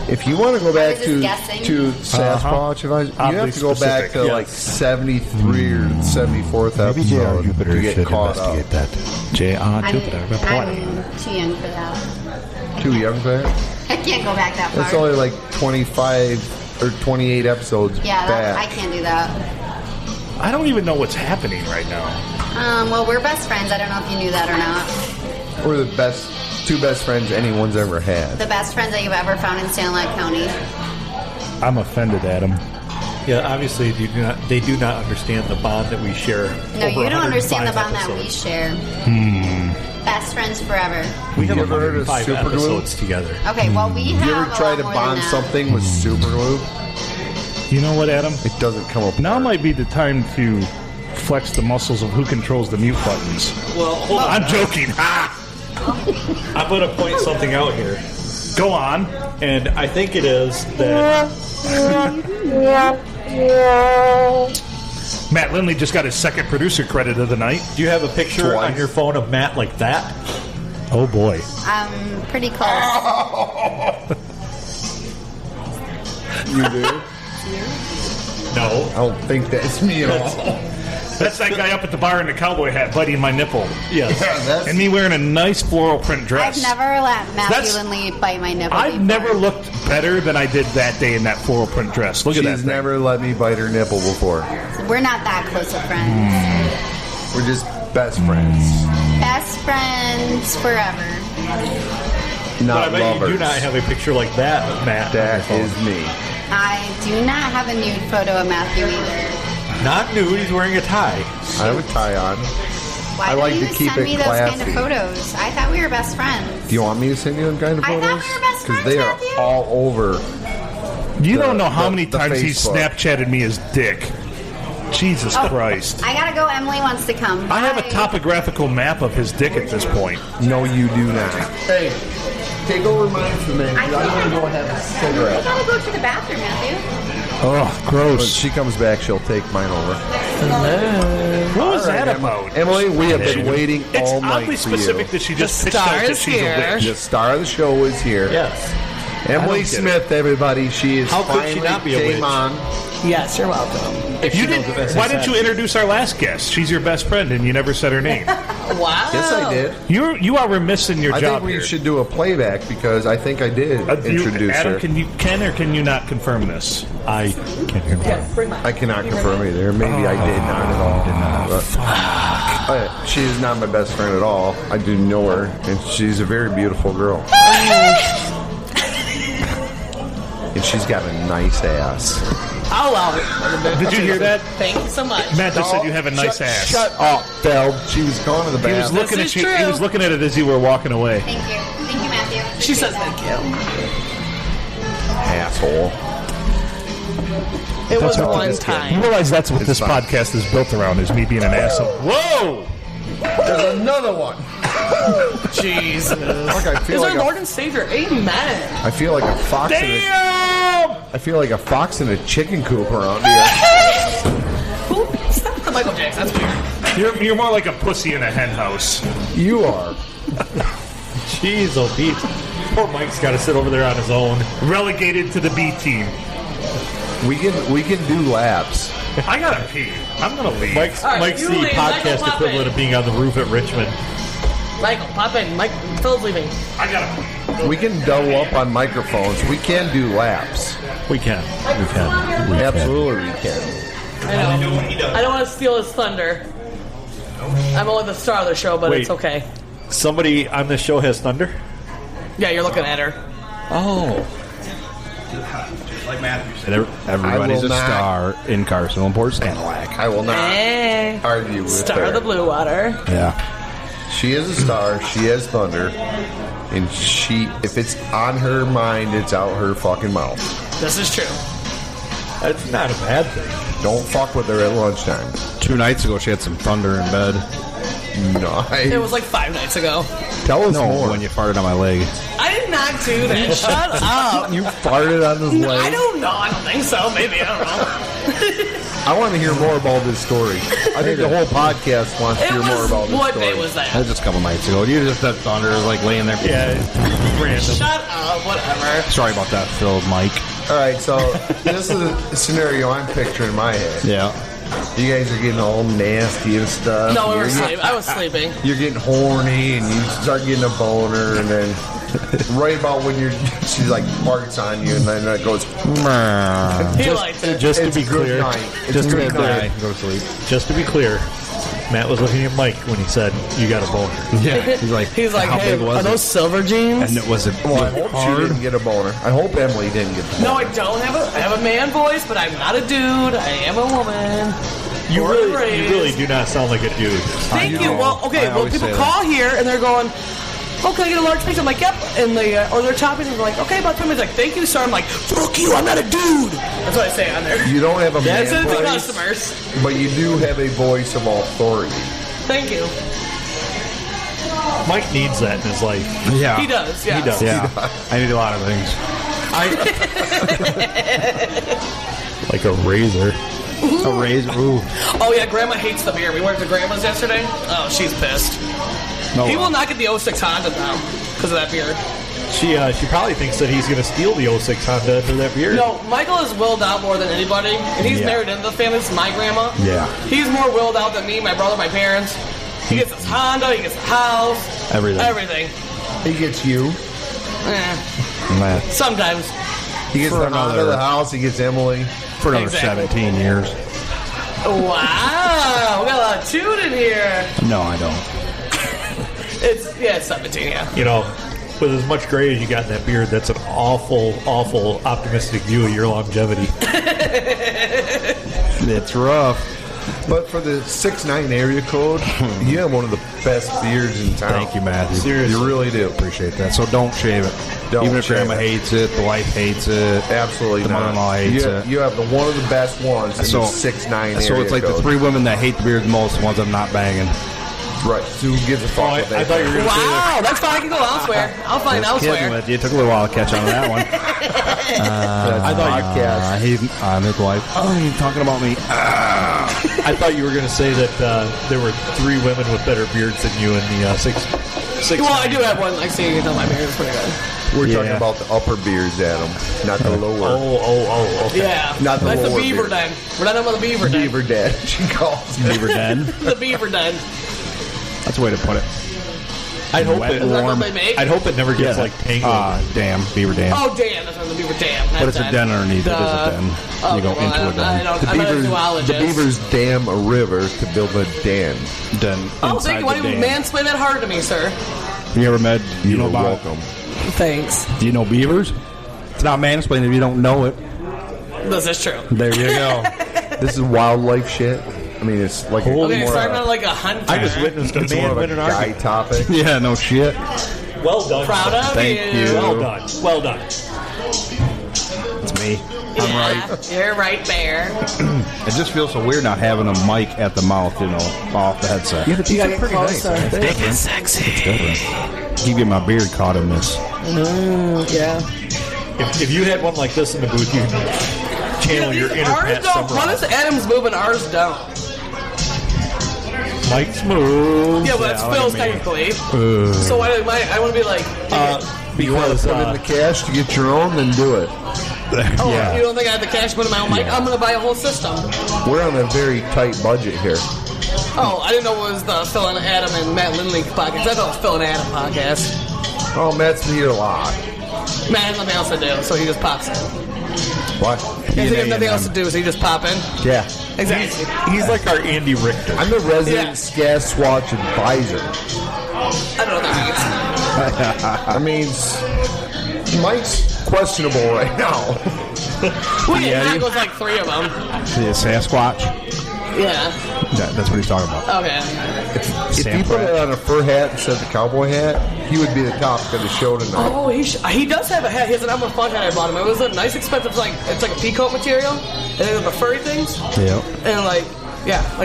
If you want to go back was to just guessing. Sasquatch, you Oddly have to go back specific, to yes. like 73 or 74th episode to get caught up. that. J.R. Jupiter. I'm too young for that. Too young for that? I can't go back that far. It's only like 25 or 28 episodes yeah, I back. can't do that. I don't even know what's happening right now. Well, we're best friends. I don't know if you knew that or not. We're the two best friends anyone's ever had. The best friends that you've ever found in Sanilac County. I'm offended, Adam. Yeah, obviously they do not understand the bond that we share. No, over you don't understand the 105 bond that we episodes. share. Best friends forever. We have You ever heard of 105 super glue? episodes together. Okay, well, we have You ever a try lot to more bond than that. something with super glue? You know what, Adam? It doesn't come up. Now might be the time to flex the muscles of who controls the mute buttons. Well, hold on. I'm joking. Ha! I'm going to point something out here. Go on. And I think it is that Matt Lindley just got his second producer credit of the night. do you have a picture Twice. on your phone of Matt like that? Oh boy. Pretty close. You do? No. I don't think that's me at all. That's that guy up at the bar in the cowboy hat biting my nipple. Yes. And me wearing a nice floral print dress. I've never let Matthew That's- Lindley bite my nipple I've before. never looked better than I did that day in that floral print dress. Look at that She's thing. never let me bite her nipple before. We're not that close of friends. We're just best friends, Best friends forever. But I not bet lovers. you do not have a picture like that of Matt. That on your is phone. me. I do not have a nude photo of Matthew either. Not nude, he's wearing a tie. I have a tie on. Why I like don't you to keep send it me those kind of classy. photos? I thought we were best friends. Do you want me to send you them kind of I thought photos? we were best friends, they are Matthew. all over. You the- don't know how the- many the times he's Facebook. Snapchatted me as dick. Jesus Christ. I gotta go. Emily wants to come. I have a Bye. topographical map of his dick at this point. No, you do not. Hey, take over mine for a minute. I I'm going to can't. go have a I cigarette. gotta go to the bathroom, Matthew. Oh, When gross. she comes back, she'll take mine over. What was All right, that about? Emily, we have been waiting It's all night oddly for you. specific that she just pitched out that she's a witch. The star of the show is here. Yes. Emily get Smith, everybody. She is How could she finally not be a came witch? on. Yes, you're welcome. If You she knows didn't, that that's why didn't you Saturday. introduce our last guest? She's your best friend, and you never said her name. Wow. Yes, I did. You are remiss in your I job think we here. should do a playback because I think I did introduce Adam, her. can or can you not confirm this? I can't hear Yes, bring mine. I cannot confirm either. Maybe I did not at all. But, she is not my best friend at all. I do know her, and she's a very beautiful girl. And she's got a nice ass. I'll allow it. Did you hear that? Thank you so much. Matt just said you have a nice ass. Shut up, Feld. She was gone to the He was bathroom. looking This at is you. He true. was looking at it as you were walking away. Thank you. Thank you, Matthew. She says Appreciate thank you. Asshole. It was what one You time. realize that's what It's this fine. podcast is built around, is me being an asshole. Whoa! There's another one. Jesus. Look, I Is feel our like Lord and Savior. Amen. I feel like a fox. Damn! I feel like a fox in a chicken coop around here. Who? Stop with the Michael Jackson. That's weird. You're more like a pussy in a hen house. You are. Jeez, oh Pete. Poor Mike's got to sit over there on his own. Relegated to the B team. We can do laps. I gotta pee. I'm gonna leave. Mike's, All right, Mike's you the leave, Michael, podcast pop equivalent in. of being on the roof at Richmond. Michael, pop in. Mike, Phil's leaving. I gotta pee. We can double up on microphones. We can do laps. We can. We can. Absolutely, we can. I know. I don't want to steal his thunder. I'm only the star of the show, but Wait. it's okay. Somebody on this show has thunder? Yeah, you're looking at her. Oh. Like Matthew said, everybody's I will a not- star in Carson and Port Sanilac. I will not Hey. argue with Star her. of the Blue Water. Yeah. She is a star. She has thunder. And if it's on her mind, it's out her fucking mouth. This is true. That's not a bad thing. Don't fuck with her at lunchtime. 2 nights ago, she had some thunder in bed. Nice. It was like 5 nights ago. Tell us No, more. when you farted on my leg. I did not do that. Shut up. You farted on his leg. I don't know. I don't think so. Maybe. I don't know. I want to hear more about this story. I think the whole podcast wants to hear more about this What story. day was that? That was just a couple nights ago. You just had thunder like laying there. Yeah, random. Shut up, whatever. Sorry about that, Phil, Mike. All right, so this is a scenario I'm picturing in my head. Yeah. You guys are getting all nasty and stuff. No, we were You're- sleeping. I was sleeping. You're getting horny and you start getting a boner, and then right about when she like barks on you, and then it goes. He liked it. Just to It's be good clear, night. It's just to be good clear, night. Go to sleep. just to be clear, Matt was looking at Mike when he said, "You got a boner." Yeah. He's like, He's like, how hey, big was are it? those silver jeans? And it was it Well, I hope she hard? didn't get a boner. I hope Emily didn't get the boner. No, I don't have I have a man voice, but I'm not a dude. I am a woman. You Born and really, you raised. really do not sound like a dude. Thank you. know. Well, okay. I Well, always people say call here and they're going, "Oh, can I get a large pizza?" I'm like, "Yep." And they or they're topping and they're like, "Okay, about 10 minutes." Like, "Thank you, sir." I'm like, "Fuck you. I'm not a dude." That's what I say on there. You don't have a That's man it to voice, customers. but you do have a voice of authority. Thank you. Mike needs that in his life. Yeah. He does. Yeah. He does. Yeah. I need a lot of things. Like a razor. A razor. Ooh. Oh yeah, Grandma hates the beer. We went to Grandma's yesterday. Oh, she's pissed. No, He will not get the 06 Honda now because of that beer. She probably thinks that he's going to steal the 06 Honda for that beer. No, Michael is willed out more than anybody, and he's Yeah. married into the family. This is my grandma. Yeah. He's more willed out than me, my brother, my parents. He gets his Honda, he gets the house, Everything. everything. He gets you. Man. Sometimes. He gets For the Honda, another- the house. He gets Emily. For another Exactly. 17 years. Wow, we got a lot of tune in here. No, I don't. It's 17, yeah. You know, with as much gray as you got in that beard, that's an awful, awful optimistic view of your longevity. It's rough. But for the 6'9" area code, you have one of the best beards in town. Thank you, Matthew. Seriously. You really do. Appreciate that. So don't shave it. Don't Even if shave Grandma it. hates it, the wife hates it. Absolutely The not. mother-in-law hates you, it. You have one of the best ones in So the 6'9" area So it's like code. the three women that hate the beard the most, the ones I'm not banging. Right. So who gives a fuck Oh, what they I thought you were going to say that. Wow, that's fine. I can go elsewhere. I'll find Just kidding elsewhere. with you. It took a little while to catch on to that one. I thought I'm his wife. Oh, you're talking about me. I thought you were going to say that there were three women with better beards than you in the six. Well, I do have one. Like, see, you can tell my beard is pretty good. We're Yeah. talking about the upper beards, Adam, not the lower. Oh, okay. Yeah. Not the That's the lower beaver beard. den. We're not talking about the beaver den. Beaver Dad, she calls me. Beaver den. The beaver den. That's the way to put it. I'd hope Wet, it. Is that what warm. they make? I'd hope it never gets like tangled. Damn. Beaver dam. Oh, damn. That's not the beaver dam. But it's a den underneath. It is a den. Oh, You go well, into a I den. don't, The I'm not a beavers, zoologist. the beavers dam a river to build a den. Den. Oh, inside thank you. Why the do you dam. mansplain that hard to me, sir? You ever met? You know You're about? welcome. Thanks. Do you know beavers? It's not mansplaining if you don't know it. This is true. There you go. This is wildlife shit. I mean, it's like Okay, more so I'm a- not like a hunter. I just witnessed a it's more man of a win an guy argument. topic. Yeah. No shit. Well done. Proud sir. of Thank you. Well done. Well done. It's me. I'm right. You're right, Bear. It just feels so weird not having a mic at the mouth, you know, off the headset. Yeah, but these are pretty nice. It's sexy. Keep getting my beard caught in this. Yeah. If you had one like this in the booth, you could channel your inner Ours Pat don't. One is Summerall. Adam's moving, ours don't. Mike's move. Yeah, well, that's Phil's technically. So why do I want to be like, You want Because to put in the cash to get your own, then do it. oh, you don't think I have the cash to put in my own mic? I'm going to buy a whole system. We're on a very tight budget here. Oh, I didn't know it was the Phil and Adam and Matt Lindley podcast. I thought it was Phil and Adam podcast. Oh, Matt's here a lot. Matt has nothing else to do, so he just pops in. What? He has nothing else to do, so he just pop in. Yeah. Exactly. He's like our Andy Richter. I'm the resident Yeah. Gas Swatch advisor. I don't know what that means Mike's questionable right now. means. Well, yeah, Matt goes like 3 of them. The Sasquatch. Yeah. That's what he's talking about. Okay. If he put it on a fur hat instead of the cowboy hat, he would be the topic of the show tonight. Oh, he does have a hat. He has an Elmer Fudd hat I bought him. It was a nice, expensive, it's like a peacoat material. And then the furry things. Yep. And like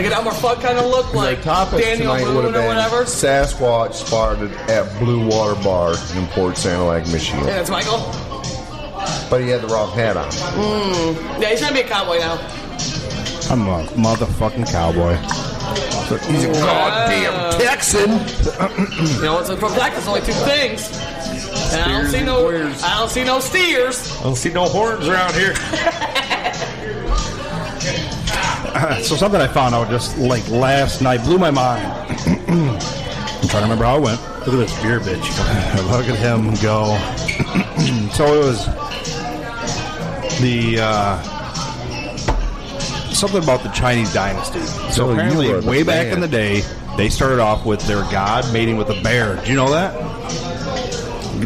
an Elmer Fudd kind of look, like the topic Daniel tonight would Boone have or been whatever. Sasquatch spotted at Blue Water Bar in Port Sanilac, Michigan. And it's Michael. But he had the wrong hat on. Yeah, he's trying to be a cowboy now. I'm a motherfucking cowboy. He's a goddamn Texan. You know, it's from Texas. Only two things. And I don't see no steers. I don't see no horns around here. So something I found out just like last night blew my mind. I'm trying to remember how it went. Look at this beer bitch. Look at him go. So it was the something about the Chinese dynasty. So apparently, way back in the day, they started off with their god mating with a bear. Do you know that?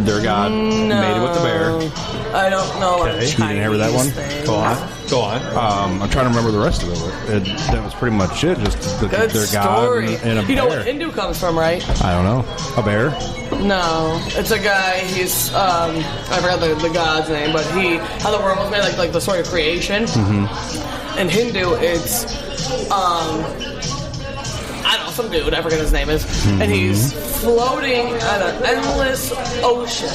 Their god mated with the bear. I don't know. Okay. Chinese You didn't hear that one? thing. Go on. I'm trying to remember the rest of it. That was pretty much it. Just Good their story. god and a bear. You know where Hindu comes from, right? I don't know. A bear? No, it's a guy. He's I forgot the god's name, but how the world was made, like the story of creation. Mm-hmm. In Hindu, it's I don't know, some dude, I forget his name is, and he's floating on an endless ocean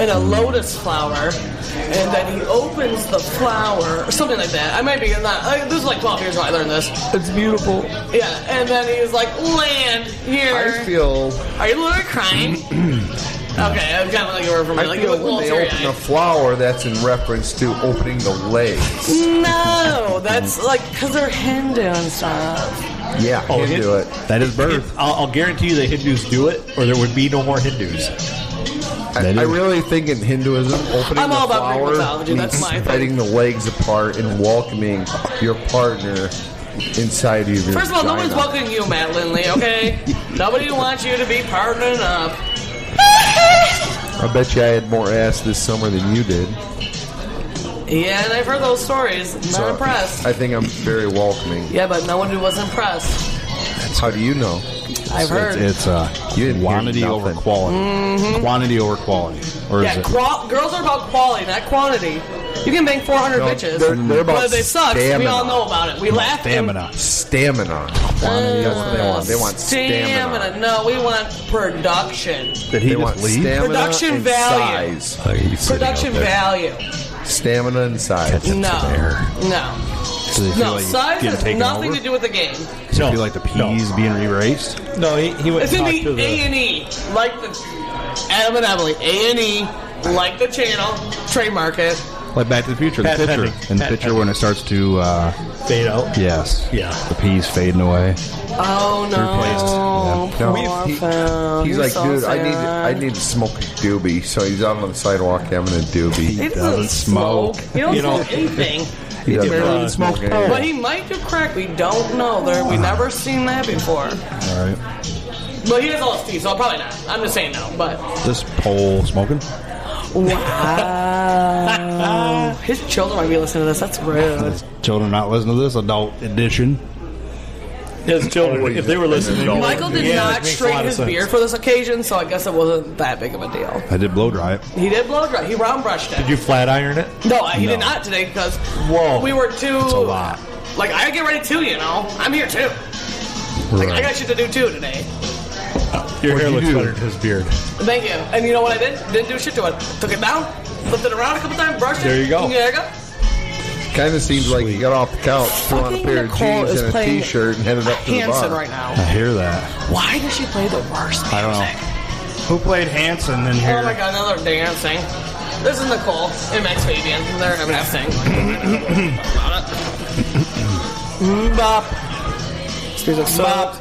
in a lotus flower, and then he opens the flower, or something like that. I might be not. This is like 12 years ago I learned this. It's beautiful. Yeah, and then he's like, land here. I feel. Are you literally crying? Okay, I'm kind of like a word from me. I Like, feel it was when they open the flower, that's in reference to opening the legs. No, that's like because they're Hindu and stuff. Yeah, Hindu it. That is birth. I'll guarantee you the Hindus do it, or there would be no more Hindus. I really think in Hinduism, opening I'm the all about flower Greek mythology, that's means my thing. spreading the legs apart and welcoming your partner inside of your First of all, vagina. nobody's welcoming you, Matt Lindley, okay? Nobody wants you to be partnering up. I bet you I had more ass this summer than you did. Yeah, and I've heard those stories. Not impressed. I think I'm very welcoming. Yeah, but no one was impressed. How do you know? I've heard. It's You didn't hear quantity over nothing. quality. Mm-hmm. Quantity over quality. Or is Yeah, it? girls are about quality, not quantity. You can bang 400 bitches. they're about but if they suck, we stamina. all know about it. We laugh. Stamina. Stamina. Quantity, that's what they want. They want stamina. No, we want production. Did he They just want leave? stamina Production and value. size. Production value. Stamina and size. No. Do they feel No, like size getting has taken nothing over? to do with the game. Do you feel like the peas being erased? No, he went It's and gonna talked be to the... A&E, like the Adam and Emily. A&E, like the channel, trademark it. Like Back to the Future, the Pat picture. Pending. And the Pat picture Pending. when it starts to, Fade out. yes. Yeah. The peas fading away. Oh no! Yeah. Poor Phil. He's like, so dude, sad. I need to smoke a doobie. So he's out on the sidewalk having a doobie. He doesn't smoke. He don't smoke anything. He doesn't barely really even smoke smokes anything. But he might do crack. We don't know. We never seen that before. All right. But he has all his teeth, so probably not. I'm just saying no. But This pole smoking? wow, his children might be listening to this. That's rude. Children not listening to this, adult edition. His children, if they were listening... Michael did Yeah, it not makes a straighten lot of his sense. beard for this occasion, so I guess it wasn't that big of a deal. I did blow dry it. He did blow dry. He round brushed it. Did you flat iron it? No, he did not today because Whoa. we were too. It's a lot. Like I get ready too, you know. I'm here too. Like, I got shit to do too today. Your hair you looks do? better than his beard. Thank you. And you know what I did? Didn't do shit to it. Took it down, flipped it around a couple times, brushed it. There you go. There you go. Kind of seems like he got off the couch, threw on a Fucking pair of Nicole jeans is and a playing t-shirt, and headed up to the Hanson bar. right now. I hear that. Why does she play the worst music? I don't know. Who played Hanson in here? Oh my god, another dancing. This is Nicole and Max Fabian. They're having that thing. Bop. This music's bop.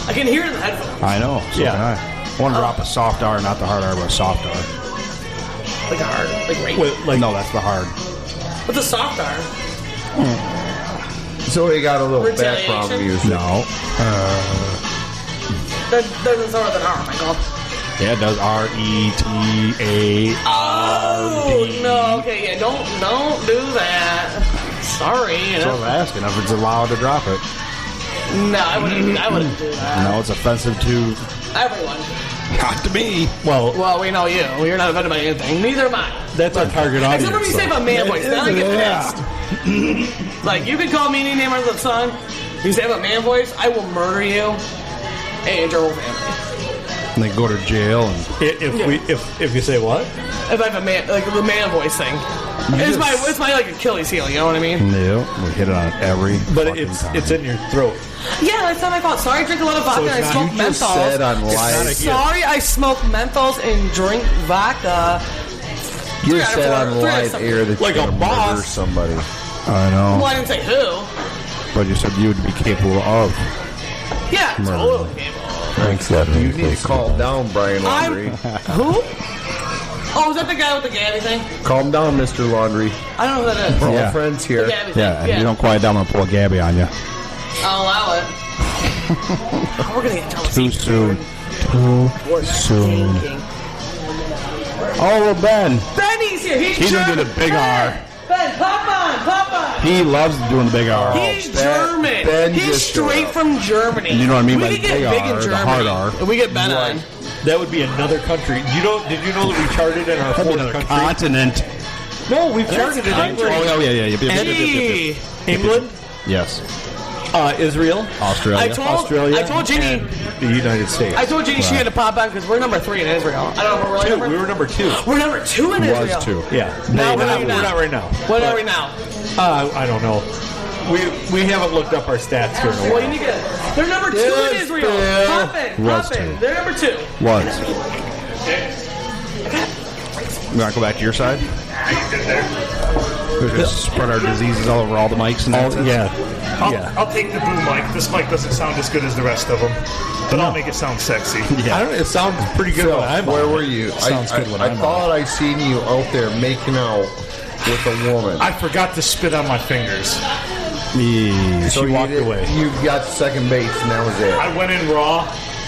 I can hear it in the headphones. I know. So Yeah. can I. I want to drop a soft R, not the hard R, but a soft R. Like hard. Like rape. Like, No, that's the hard. What's a soft R? So he got a little Retaliation? background music. No. That doesn't sound like an R, Michael. Yeah, it does RETA. Oh no! Okay, yeah, don't do that. Sorry, you So know. I'm asking if it's allowed to drop it. No, I wouldn't do that. No, it's offensive to Everyone. not to me. well, Well, we know you. You're not offended by anything. Neither am I. that's our target audience. Except for when you say so. my man voice. Then I get pissed. Like, you can call me any name under the sun. You say my man voice, I will murder you and your whole family. And they go to jail. And If you say what? If I have a man, like the man voice thing, it's my like Achilles heel. You know what I mean? yeah, we hit it on every. But fucking it's time. it's in your throat. Yeah, that's not my fault. Sorry, I drink a lot of vodka and I it's smoke You just menthols. said on live. Sorry, I smoke menthols and drink vodka. You 3 out of said 4, on 3 out of live 7. air that Like you're a gonna boss. murder somebody. I know, Well, I didn't say who. but you said you would be capable of. Yeah, totally capable. Thanks, you need to calm down, Brian Laundry. Who? Oh, is that the guy with the Gabby thing? Calm down, Mr. Laundry. I don't know who that is. We're Yeah. all friends here. The Gabby thing. Yeah, if you don't quiet down, I'm gonna pull a Gabby on you. I'll allow it. We're gonna get jealous. Too soon. Too soon. Thinking. Oh, well, Ben. Benny's here. He's gonna do the big R. Ben, pop on, pop on. He loves doing the big R. He's Ben- German. Ben He's just showed straight up. from Germany. You know what I mean we by could get big big R, in the Germany. hard R. We get Ben on. That would be another country. Did you know that we charted in our fourth Another country? continent. No, we've charted in Oh, England, yeah. Eddie. England, Yes. Israel, Australia. Australia, I told Jeannie. and the United States. I told Jeannie she had to pop on because we're number 3 in Israel. I don't know if we're really We number. were number 2. We're number 2 in Israel. Was two. Yeah. Now we're what are we not now? right now. What are we now? I don't know. We haven't looked up our stats here in a Well, while. you need to. They're number 2 Yes, in Israel. Bill. Pop in, Was pop in. two. They're number 2. Was. You want to go back to your side? We're just spread our diseases all over all the mics and that's it. Yeah. I'll take the boom mic. This mic doesn't sound as good as the rest of them, but I'll make it sound sexy. I don't know. It sounds pretty good when I'm Where on. were you? Sounds good when I I'm thought I seen you out there making out with a woman. I forgot to spit on my fingers. Yeah. So she walked away. You got second base, and that was it. I went in raw.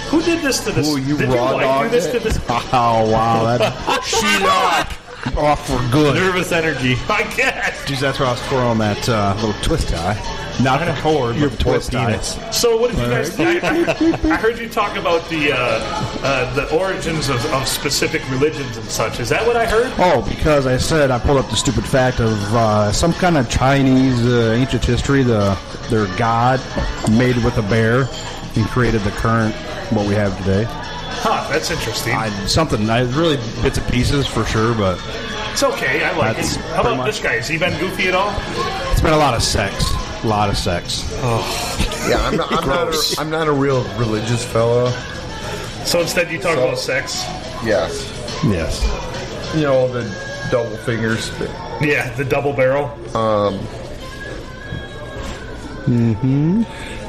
Who did this to this? Ooh, you did raw your wife do dogged this it? to this? Oh, wow. That, she's off for good. Nervous energy. I guess. Jeez, that's where I was twirling that little twist tie. Not the cord, Your but the twist poor tie. penis. So what did you guys think? I heard you talk about the origins of specific religions and such. Is that what I heard? Oh, because I said I pulled up the stupid fact of some kind of Chinese ancient history. Their god mated with a bear and created the current what we have today. Huh, that's interesting. Really bits and pieces for sure, but It's okay. I like That's it. How pretty about much- this guy? Has he been goofy at all? it's been a lot of sex. A lot of sex. Yeah, I'm not a real religious fella. So instead, you talk about sex. Yes, Yes. you know the double fingers. Yeah, the double barrel.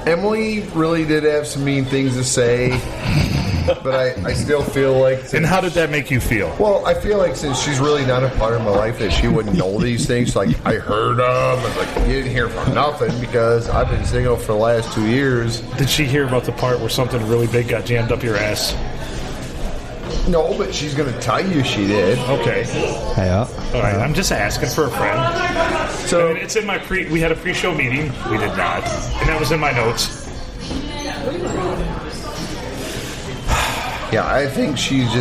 Emily really did have some mean things to say, but I still feel like. And how did that make you feel? Well, I feel like since she's really not a part of my life, that she wouldn't know these things. Like I heard them, and like you didn't hear from nothing because I've been single for the last 2 years. Did she hear about the part where something really big got jammed up your ass? No, but she's gonna tell you she did. Okay. Yeah. All right. I'm just asking for a friend. So I mean, it's in my we had a pre-show meeting. We did not, and that was in my notes. yeah, I think she's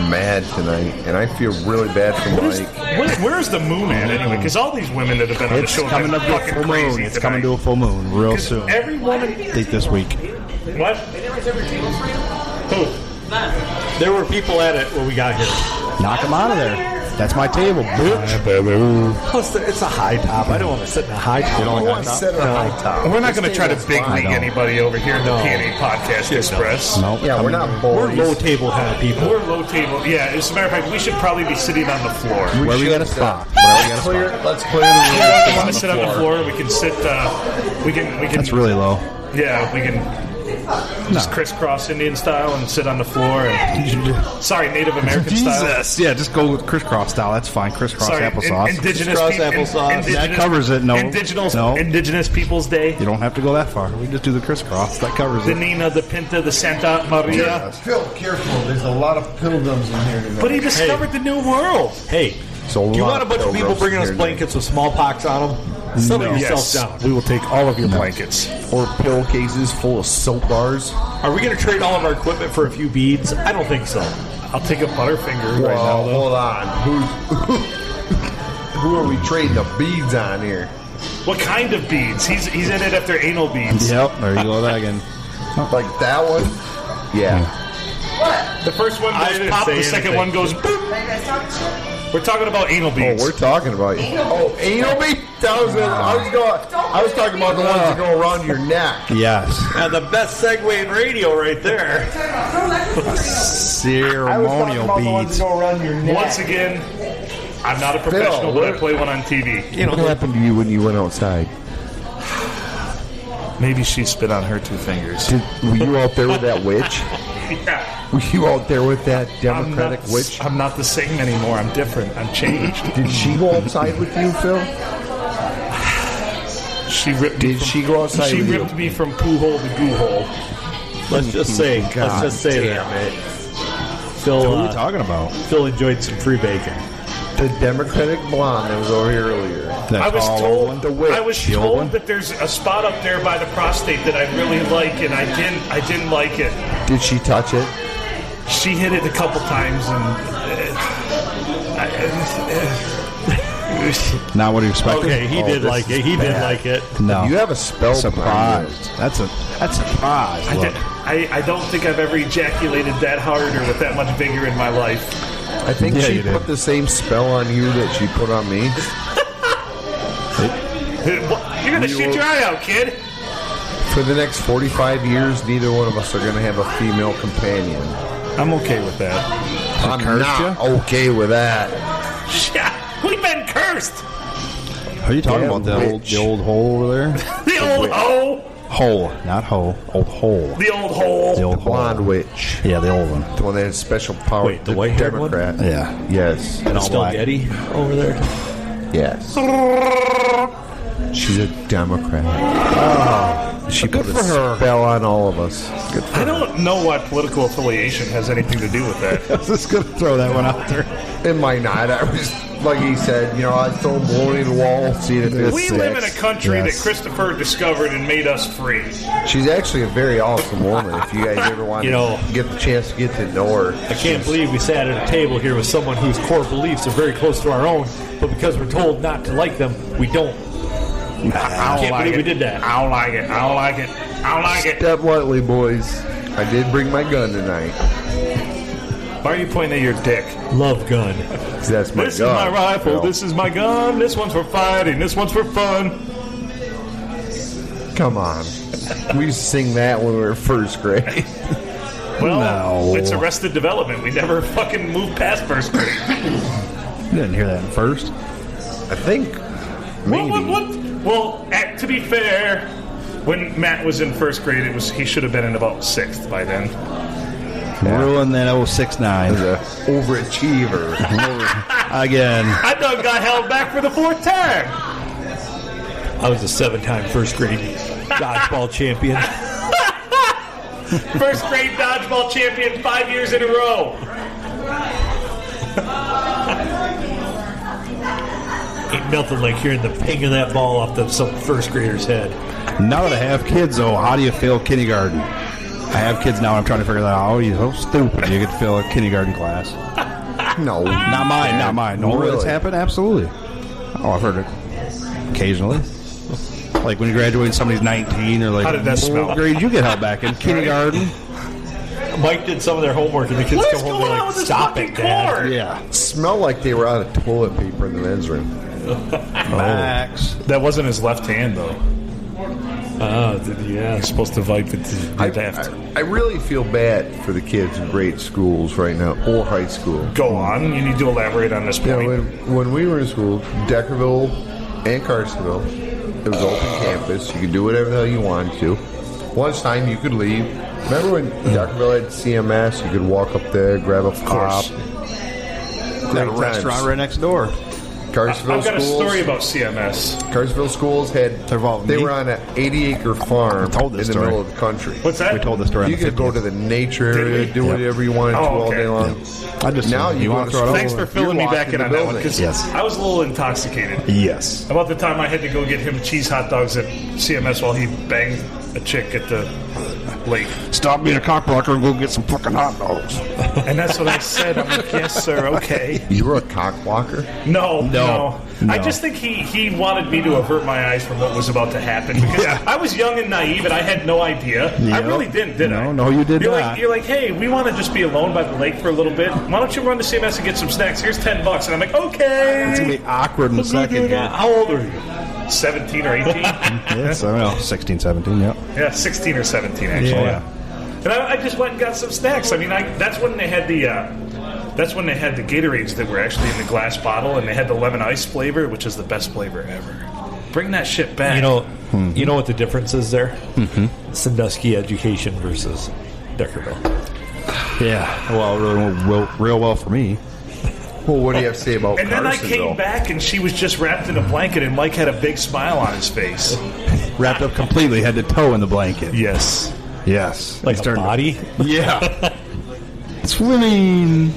mad tonight, and I feel really bad for Mike. Where's the moon at anyway? Because all these women that have been on the It's show have coming been up to a fucking full crazy moon. It's tonight. coming to a full moon real 'Cause soon. every woman. I think this week. What? Who? There were people at it when we got here. Knock them out of there. That's my table, bitch. It's a high top. I don't want to sit in a high top. I want to sit on a high top. We're not going to This try to table's big fine. league anybody over here in the PNA Podcast Express. Nope. Yeah, we're not We're boys. low table kind of people. We're low table. Yeah, as a matter of fact, we should probably be sitting on the floor. Where we got a should, spot. Where we got a Clear, spot. let's clear the room. You want to sit on the floor? We can sit. We can. That's really low. Yeah, we can. Just crisscross Indian style and sit on the floor. And, sorry, Native American style. Jesus. Yeah, just go with crisscross style. That's fine. Crisscross Sorry, applesauce. indigenous Crisscross applesauce. That covers it. No. No. Indigenous Peoples Day. You don't have to go that far. We just do the crisscross. That covers The it. Nina, the Pinta, the Santa Maria. Phil, careful. There's a lot of pilgrims in here tonight. But he discovered the new world. Hey, So do you want a bunch of people bringing us blankets with smallpox on them? Settle yourself down. We will take all of your blankets. Or pillowcases full of soap bars. Are we going to trade all of our equipment for a few beads? I don't think so. I'll take a Butterfinger right now, Well, though. hold on. Who are we trading the beads on here? What kind of beads? He's in it after anal beads. Yep. There you go. That again. Like that one? Yeah. The first one goes pop, the second one goes boop. We're talking about anal beads. Oh, we're talking about anal beads. I was talking about the ones that go around your neck. Yes. And the best segue in radio right there. Ceremonial beads. Go around your neck. Once again, I'm not a professional, but I play one on TV. What happened to you when you went outside? Maybe she spit on her 2 fingers. Were you out there with that witch? Yeah. Were you out there with that Democratic witch? I'm not the same anymore. I'm different. I'm changed. Did she go outside with you, Phil? She ripped. Did she go outside She with you? ripped me from poo hole to goo hole. Let's just say that. Phil, What are you talking about? Phil enjoyed some free bacon. The Democratic blonde that was over here earlier. I was told. The witch. I was told that there's a spot up there by the prostate that I really like, and I didn't like it. Did she touch it? She hit it a couple times, and Not what he expected. Okay, he did like it. He did like it. No. You have a spell surprise. That's a surprise. Look. I don't think I've ever ejaculated that hard or with that much vigor in my life. I think Yeah, she you did. put the same spell on you that she put on me. You're gonna shoot your eye out, kid. For the next 45 years, neither one of us are going to have a female companion. I'm okay with that. I'm not okay with that. Yeah, we've been cursed. Are you talking Damn about witch. the old hole over there? The old hoe. Hole, not hoe. Old hole. The old hole. The old hole. Blonde witch. Yeah, the old one. The one that had special power. Wait, the white-haired one? Democrat. Yeah. Yes. And all Still black. Getty over there. Yes. She's a Democrat. Oh, she put a spell on all of us. Good for I don't know what political affiliation has anything to do with that. I was just going to throw that one out there. It might not. I was, like he said, I was throwing baloney at the wall, seeing if it's We live in a country Yes. that Christopher discovered and made us free. She's actually a very awesome woman. If you guys ever want to get the chance to get to know her. I can't believe we sat at a table here with someone whose core beliefs are very close to our own, but because we're told not to like them, we don't. I can't believe we did that. I don't like it. I don't like it. I don't like it. Step lightly, boys. I did bring my gun tonight. Why are you pointing at your dick? Love gun. 'Cause that's my This gun. is my rifle. Phil. This is my gun. This one's for fighting. This one's for fun. Come on. We used to sing that when we were in first grade. Well, No. it's Arrested Development. We never fucking moved past first grade. You didn't hear that in first. I think maybe. What? Well, to be fair, when Matt was in first grade, he should have been in about 6th by then. Ruin that 069. He's an overachiever. Again. I done got held back for the 4th time. I was a 7-time first grade dodgeball champion. First grade dodgeball champion 5 years in a row. Ain't nothing like hearing the ping of that ball off some first grader's head. Now that I have kids, though, how do you fail kindergarten? I have kids now, and I'm trying to figure that out. Oh, you're so stupid. You get to fail a kindergarten class. No. Not mine, not mine. No, Really? it's happened? Absolutely. Oh, I've heard it. Occasionally. Like when you graduate and somebody's 19 or like How did that smell? what grade you get held back in kindergarten. Mike did some of their homework, and the kids What is come home going and on like, with this "Stop fucking it, Dad." cord? Yeah. Smelled like they were out of toilet paper in the men's room. Max. That wasn't his left hand, though. Oh, yeah. You're supposed to wipe it to the left. I really feel bad for the kids in grade schools right now, or high school. Go on. You need to elaborate on this Yeah, point. when we were in school, Deckerville and Carsonville, it was open campus. You could do whatever the hell you wanted to. Lunchtime, you could leave. Remember when Deckerville had CMS? You could walk up there, grab a pop. Got a restaurant right next door. Carsonville I've got a schools. story about CMS. Carsonville schools had. They're involved They me? were on an 80-acre farm We told in this the story. middle of the country. What's that? We told this story on You the could go 50th. to the nature area, we? do whatever you wanted to Oh, all okay. day long. I just Now you want go to to throw it Thanks over? for filling me You're back locked in in on the that one, building. because Yes. I was a little intoxicated. Yes. About the time I had to go get him cheese hot dogs at CMS while he banged a chick at the lake. Stop being a cockblocker and go get some fucking hot dogs. And that's what I said. I'm like, yes, sir, okay. You were a cock blocker? No. I just think he wanted me to avert my eyes from what was about to happen. Because I was young and naive and I had no idea. I really didn't, did I? No, you did not. You're like, hey, we want to just be alone by the lake for a little bit. Why don't you run to CMS and get some snacks? Here's $10. And I'm like, okay. It's going to be awkward in a second. How old are you? 17 or 18? Yes, I know. 16, 17, yeah. Yeah, 16 or 17, actually. Yeah. And I just went and got some snacks. I mean, that's when they had the Gatorades that were actually in the glass bottle, and they had the lemon ice flavor, which is the best flavor ever. Bring that shit back. You know what the difference is there? Mm-hmm. Sandusky Education versus Deckerville. Yeah. Well, real well for me. Well, what do you have to say about And then Carson, I came though? back, and she was just wrapped in a blanket, and Mike had a big smile on his face. Wrapped up completely, head to toe in the blanket. Yes. Yes. Like a body? Yeah. Swimming.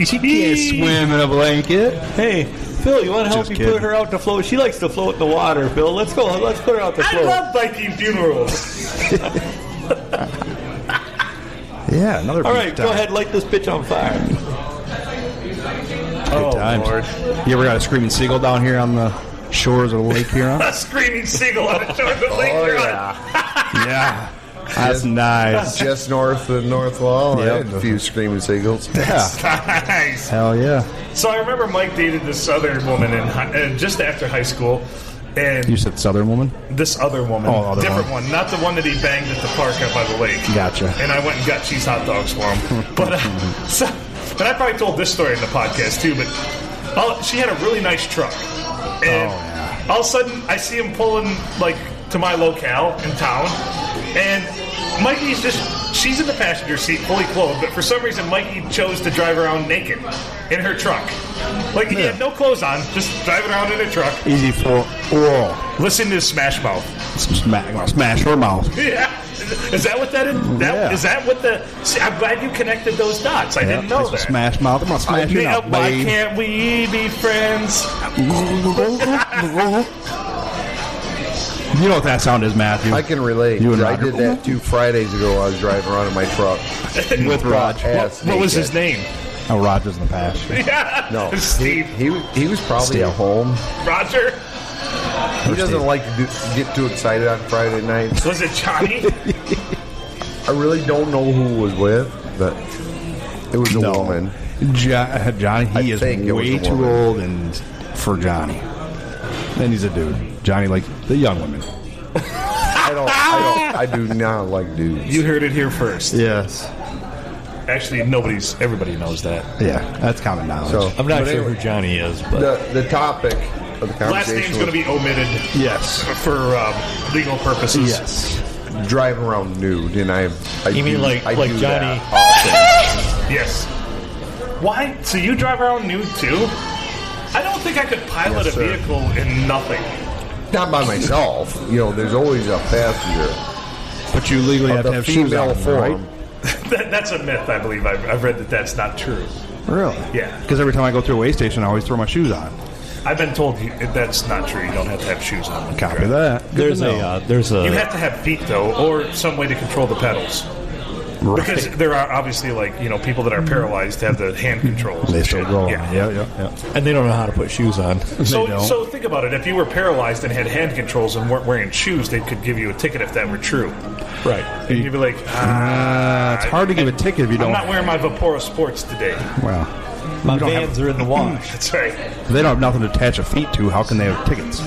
She can't swim in a blanket. Hey, Phil, you want to help Just me kidding. put her out to float? She likes to float in the water, Phil. Let's go. Let's put her out to I float. love Viking funerals. Yeah, another All beach right, time. go ahead, light this bitch on fire. Good times. Lord. You ever got a screaming seagull down here on the shores of Lake Huron? A screaming seagull on the shore of the lake. Oh, Huron. yeah. Yeah. That's nice. Just north of North Wall. Yep. I had a few screaming seagulls. Yeah. Nice. Hell yeah. So I remember Mike dated this other woman just after high school. And You said Southern woman? this other woman, Oh, other different one, not the one that he banged at the park out by the lake. Gotcha. And I went and got cheese hot dogs for him. But and I probably told this story in the podcast too. But she had a really nice truck, and all of a sudden I see him pulling like to my locale in town, and Mikey's she's in the passenger seat, fully clothed. But for some reason, Mikey chose to drive around naked in her truck. Like, he had no clothes on, just driving around in a truck. Easy for oral. Listen to Smash Mouth. Smash her mouth. Yeah. Is that what that is? Yeah. Is that what the... See, I'm glad you connected those dots. I didn't know that. Smash mouth. I'm gonna smash you Yeah, up, why babe. can't we be friends? You know what that sound is, Matthew. I can relate. You and I Roger. did that 2 Fridays ago. I was driving around in my truck. With Raj. What was his name? Oh, Roger's in the past. Yeah. No, Steve. He was probably Steve. at home. Roger. He doesn't like to get too excited on Friday nights. Was it Johnny? I really don't know who was with, but it was a woman. Johnny, I he is think it was way a too woman. old and for Johnny. And he's a dude. Johnny like the young women. I do not like dudes. You heard it here first. Yes. Actually, everybody knows that. Yeah, that's common knowledge. So I'm not but sure anyway, who Johnny is, but the topic of the conversation Last name's going to be omitted yes. for legal purposes. Yes. driving around nude, and I You mean do- like I do Johnny? that often. Yes. Why? So you drive around nude too? I don't think I could pilot Yes, a sir. vehicle in nothing. Not by myself. You know, there's always a passenger. But you legally Of have to the have shoes female on, form. right? That's a myth, I believe. I've read that that's not true. Really? Yeah. Because every time I go through a way station, I always throw my shoes on. I've been told that's not true. You don't have to have shoes on. when you Copy drive. that. Good there's to know. there's a You have to have feet though, or some way to control the pedals. Right. Because there are obviously people that are paralyzed have the hand controls. They and still shit. go on. Yeah. Yeah. and they don't know how to put shoes on. So think about it. If you were paralyzed and had hand controls and weren't wearing shoes, they could give you a ticket if that were true. Right. And you'd be like, It's hard to give a ticket if you I'm don't. not wearing my Vapora Sports today. Well, My Vans are in the wash. That's right. if they don't have nothing to attach a feet to, how can they have tickets?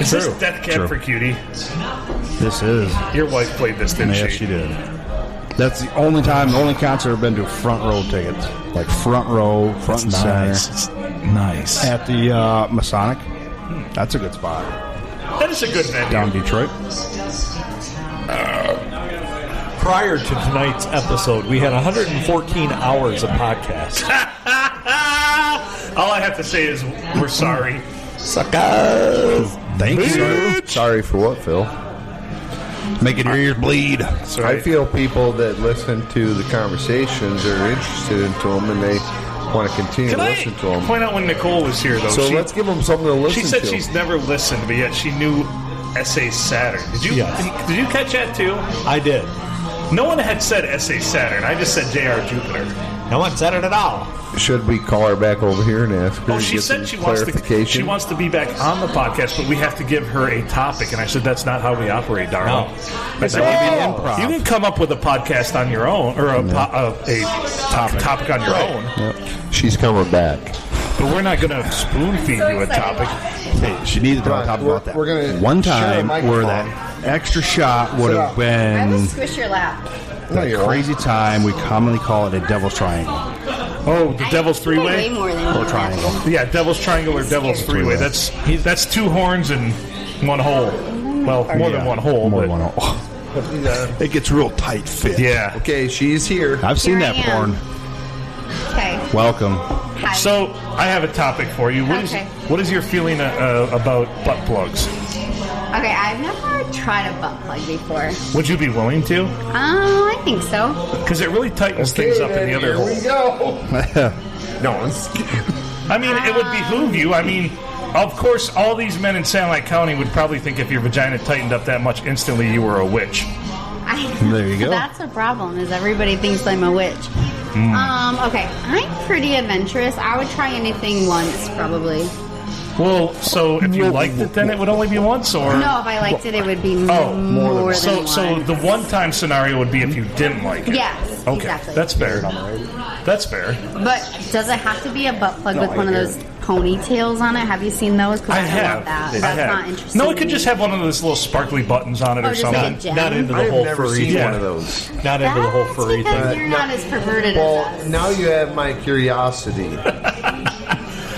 Is this Death Cab True. for Cutie? This is. Your wife played this, didn't Yes, she? she did. That's the only concert I've been to front row tickets. Like front row, front and Nice. center. Nice. At the Masonic. That's a good spot. That is a good venue. Down in Detroit. Prior to tonight's episode, we had 114 hours of podcast. All I have to say is we're sorry. Suckers. Thank you. Sorry for what, Phil? Making your ears bleed. That's I right. feel people that listen to the conversations are interested into them, and they want to continue Can to I listen to them. point out when Nicole was here, though? So let's give them something to listen She said to. she's never listened, but yet she knew S.A. Saturn. Did you Yes. Did you catch that too? I did. No one had said S.A. Saturn. I just said J.R. Jupiter. No one said it at all. Should we call her back over here and ask her? Oh, to she get said some she wants to be back on the podcast, but we have to give her a topic. And I said, that's not how we operate, darling. No. I said, you can come up with a podcast on your own, or a topic on your own. Yep. She's coming back. But we're not going to spoon feed you a topic. Hey, she needs to talk about that. We're gonna one share a time where microphone. that extra shot would have I been will squish your lap. a crazy time. We commonly call it a devil's triangle. Oh, the Devil's Way Three-Way? more than you, triangle. Matthew. Yeah, Devil's Triangle or Devil's Three-Way. That's two horns and one hole. Well, more than one hole. More but than one hole. It gets real tight fit. Yeah. Okay, she's here. I've seen Here that I am. porn. Okay. Welcome. Hi. So I have a topic for you. Okay. What is your feeling about butt plugs? Okay, I've never tried a butt plug before. Would you be willing to? I think so. Because it really tightens things up in the other hole. Go. No, I mean, it would behoove you. I mean, of course, all these men in Sanilac County would probably think if your vagina tightened up that much instantly, you were a witch. There you go. That's a problem, is everybody thinks I'm a witch. Okay, I'm pretty adventurous. I would try anything once, probably. Well, so if you liked it, then it would only be once, or No, if I liked it, it would be more than so once. so the one-time scenario would be if you didn't like it. Yes, Okay, exactly. that's fair. That's fair. But does it have to be a butt plug with one of those ponytails on it? Have you seen those? Because I love have. that. I That's have. not interesting. No, it could to me. just have one of those little sparkly buttons on it or just like a something. gem. Not into the I've whole never furry seen thing. one of those. Not into the whole That's furry because thing. you're not as perverted Well, as us. now you have my curiosity.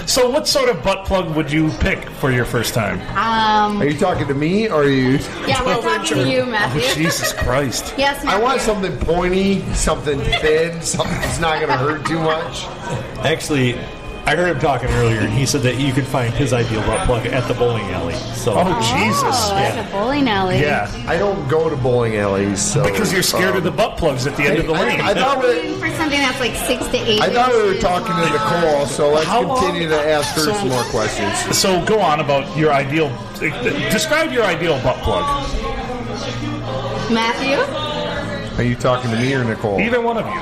So what sort of butt plug would you pick for your first time? Are you talking to me or are you? Yeah, we're talking to you, Oh, Matthew. Jesus Christ. Yes, Matthew. I want something pointy, something thin, something that's not going to hurt too much. Actually, I heard him talking earlier, and he said that you could find his ideal butt plug at the bowling alley. So, Oh, Jesus. Oh, that's a bowling alley. Yeah. I don't go to bowling alleys, so Because you're scared of the butt plugs at the end of the lane. I thought we, Looking for something that's like 6 to 8 I thought we were inches talking to long. Nicole, so let's How long- continue to ask her So- some more questions. So go on about your ideal. Describe your ideal butt plug. Matthew? Are you talking to me or Nicole? Either one of you.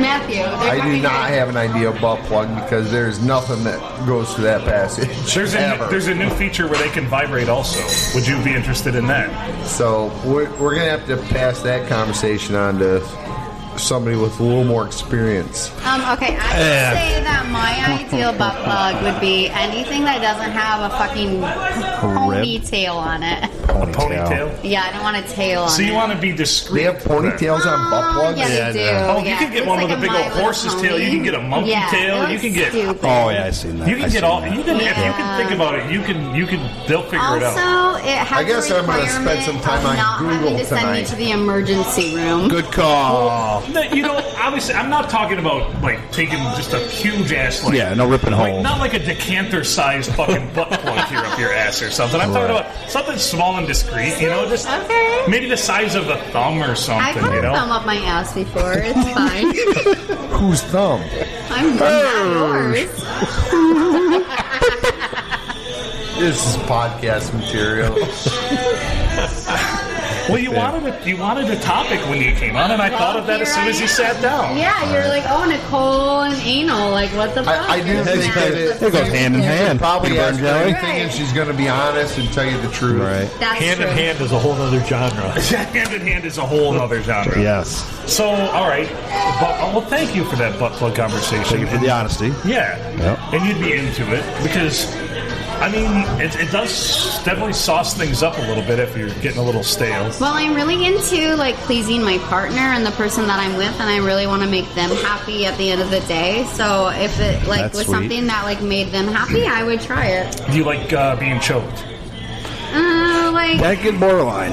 Matthew. I do not have an ideal butt plug because there's nothing that goes through that passage. ever. There's a new feature where they can vibrate also. Would you be interested in that? So we're going to have to pass that conversation on to somebody with a little more experience. Okay, I would say that my ideal butt plug would be anything that doesn't have a fucking ponytail on it. Ponytail? Yeah, I don't want a tail on So it. you want to be discreet. They have ponytails on butt plugs? Yeah, they do. Oh, you yeah. can get It's one like with a big old My Little horse's tail. You can get a monkey yeah, tail. it You looks can get. stupid. Oh yeah, I've seen that. You can I've get seen all. that. You can. If you can think about it, you can. They'll figure it out. Also, it has I guess a I'm gonna spend requirement some time of on not Google having to send me tonight. to the emergency room. Good call. No, you know, obviously, I'm not talking about like taking just a huge ass, like Yeah, no ripping like, holes. not like a decanter-sized fucking butt plug here up your ass or something. I'm talking about something small and discreet. You know, just Okay. maybe the size of a thumb or I've something. had You a know. thumb up my ass before. It's fine. Whose thumb? I'm not yours. This is podcast material. Well, you wanted a topic when you came on, and I thought of that as soon as you sat down. Yeah, you're like, oh, Nicole and anal. Like, what the fuck? I do think that It goes hand in hand. probably Peanut ask butter her jelly. anything and she's going to be honest and tell you the truth. Right. That's hand true. in hand is a whole other genre. Hand in hand is a whole other genre. Yes. So, all right. Well, thank you for that butt plug conversation. Thank you for the honesty. Yeah. Yep. And you'd be into it because, I mean, it does definitely sauce things up a little bit if you're getting a little stale. Well, I'm really into like pleasing my partner and the person that I'm with, and I really want to make them happy at the end of the day. So if it like That's was sweet. something that like made them happy, I would try it. Do you like being choked? Like That get borderline.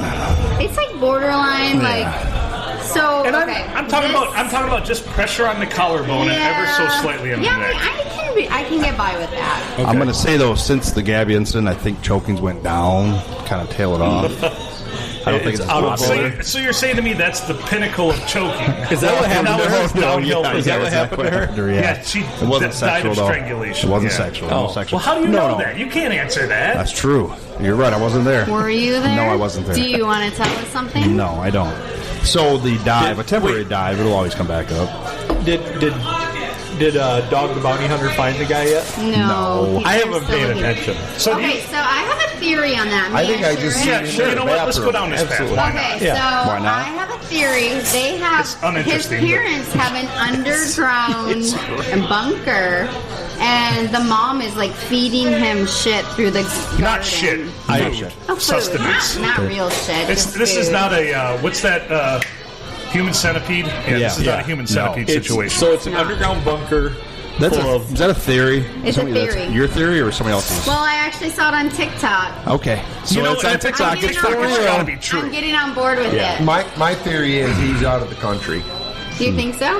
it's like borderline, like so. And okay, I'm talking about just pressure on the collarbone and ever so slightly on yeah, the neck. I can get by with that. I'm going to say though, since the Gabby incident, I think chokings went down. Kind of tail it off. I don't think it's out of popular. vote. So you're saying to me that's the pinnacle of choking? Is that what happened to her? Downhill. Yeah, Is that what happened to her? Yeah, she it wasn't died sexual of though. strangulation. It wasn't Yeah. sexual. Oh. No sexual. Well, how do you no, know no. that? You can't answer that. That's true. You're right. I wasn't there. Were you there? No, I wasn't there. Do you want to tell us something? No, I don't. So the dive, a temporary dive, it'll always come back up. Did Dog the Bounty Hunter find the guy yet? No. I he's haven't still paid looking. attention. So do you- Okay, so I have a theory on that. I May think I just share? seen yeah, him sure. in You the know what? Let's go bathroom. down this path. Absolutely. Why not? Okay, Yeah. so Why not? I have a theory. They have It's uninteresting, his parents have an underground bunker, and the mom is like feeding him shit through the garden. Not shit. Oh, food. Sustenance. Not real shit. just This is food. not a what's that? Human centipede. Yeah, this is not a human centipede situation. So it's an underground bunker That's full of. is that a theory? It's a that's theory. your theory or somebody else's? Well, I actually saw it on TikTok. Okay. So you know, it's on and TikTok. I'm It's getting for on it's board. gotta real. be true. I'm getting on board with Yeah. it. My theory is he's out of the country. Do you think so?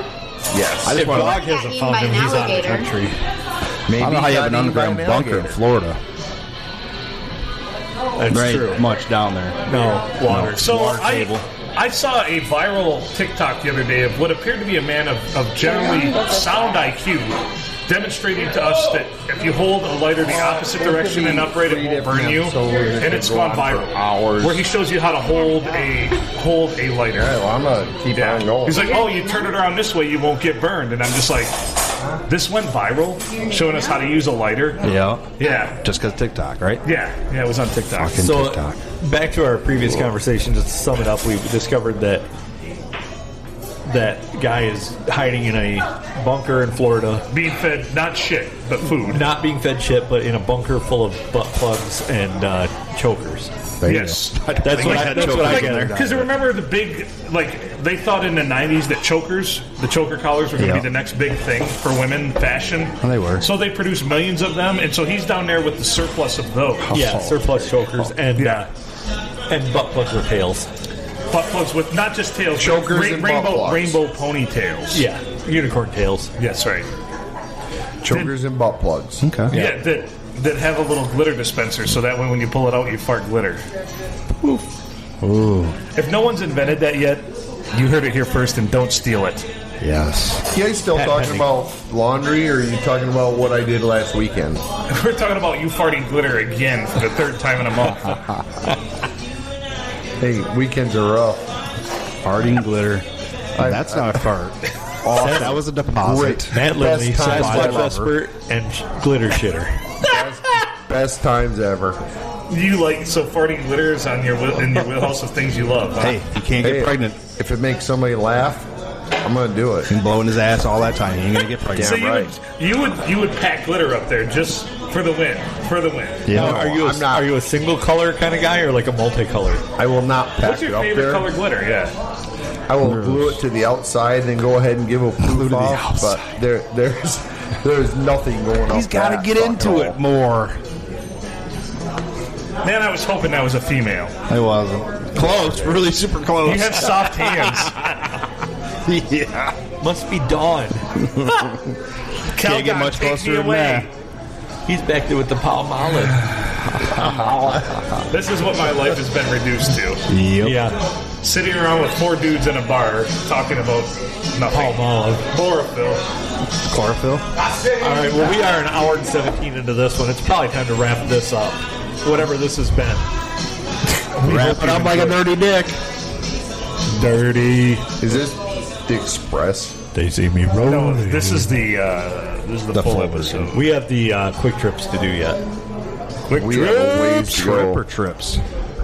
Yes. I just If want Dog got hasn't eaten found by him, an he's out of the alligator. country. Maybe I don't know how you have an got eaten by underground an bunker in alligator. Florida. That's Right, true. much down there. No, water. So Water table. I saw a viral TikTok the other day of what appeared to be a man of generally sound IQ demonstrating to us that if you hold a lighter the opposite direction and upright, it won't burn you, and it's gone viral. Hours. Where he shows you how to hold a lighter. Well, I'm gonna keep on going. He's like, oh, you turn it around this way, you won't get burned. And I'm just like, this went viral, showing us how to use a lighter. Yeah. Yeah. Just because TikTok, right? Yeah, it was on TikTok. Fucking So TikTok. back to our previous conversation, just to sum it up, we discovered that that guy is hiding in a bunker in Florida, Being fed not shit, but food. not being fed shit, but in a bunker full of butt plugs and chokers. Yes. That's what I get. Because remember the big, they thought in the 90s that the choker collars were going to Yeah. be the next big thing for women fashion. Well, they were. So they produced millions of them, and so he's down there with the surplus of those. Yeah, surplus chokers and Yeah. and butt plugs with tails. Butt plugs with not just tails, but Chokers and butt plugs. rainbow ponytails. Yeah, unicorn tails. Yes, right. Chokers and butt plugs. Okay. Yeah, that have a little glitter dispenser, so that way when you pull it out, you fart glitter. Ooh. If no one's invented that yet, you heard it here first, and don't steal it. Yes. You guys still talking about laundry, or are you talking about what I did last weekend? We're talking about you farting glitter again for the third time in a month. Hey, weekends are rough. Farting glitter. That's not a fart. Oh, that was a deposit. Matt Lindley, Best time Sasquatch ever. expert and glitter shitter. Best times ever. You so farting glitter is on in your wheelhouse of things you love. Huh? Hey, you can't get Hey, pregnant. If it makes somebody laugh, I'm gonna do it. And blowing his ass all that time. You ain't gonna get pregnant. so right. you would pack glitter up there just for the win, Yeah. Now, I'm not. are you a single color kind of guy or like a multicolor? I will not pack What's it your up favorite there. color glitter? Yeah. I will glue it to the outside, then go ahead and give a poof off. But there's nothing going on. He's got to get into it more. Man, I was hoping that was a female. It wasn't. Close. Really super close. You have soft hands. yeah. Must be Dawn. Can't get much closer than that. He's back there with the palm olive. This is what my life has been reduced to. Yep. Yeah, Sitting around with 4 dudes in a bar talking about nothing. palm olive. Chlorophyll. Chlorophyll. All right, well, we are an hour and 17 into this one. It's probably time to wrap this up. Whatever this has been. Wrap it up like a dirty dick. Dirty. Is this the Express? They see me rolling. No, this is the full episode. We have the quick trips to do yet. Quick We have a ways to Trip go. or trips?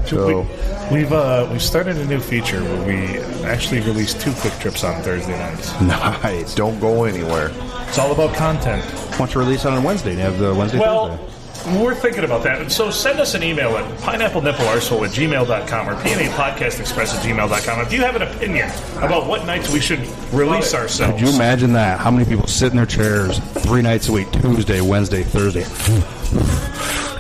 So We've started a new feature where we actually release 2 quick trips on Thursday nights. Nice. don't go anywhere. It's all about content. Why don't you release it on Wednesday and have the Wednesday, Well, Thursday? we're thinking about that. So send us an email at pineapplenipplearsehole@gmail.com or pnapodcastexpress@gmail.com if you have an opinion about what nights we should release ourselves. Could you imagine that? How many people sit in their chairs 3 nights a week, Tuesday, Wednesday, Thursday?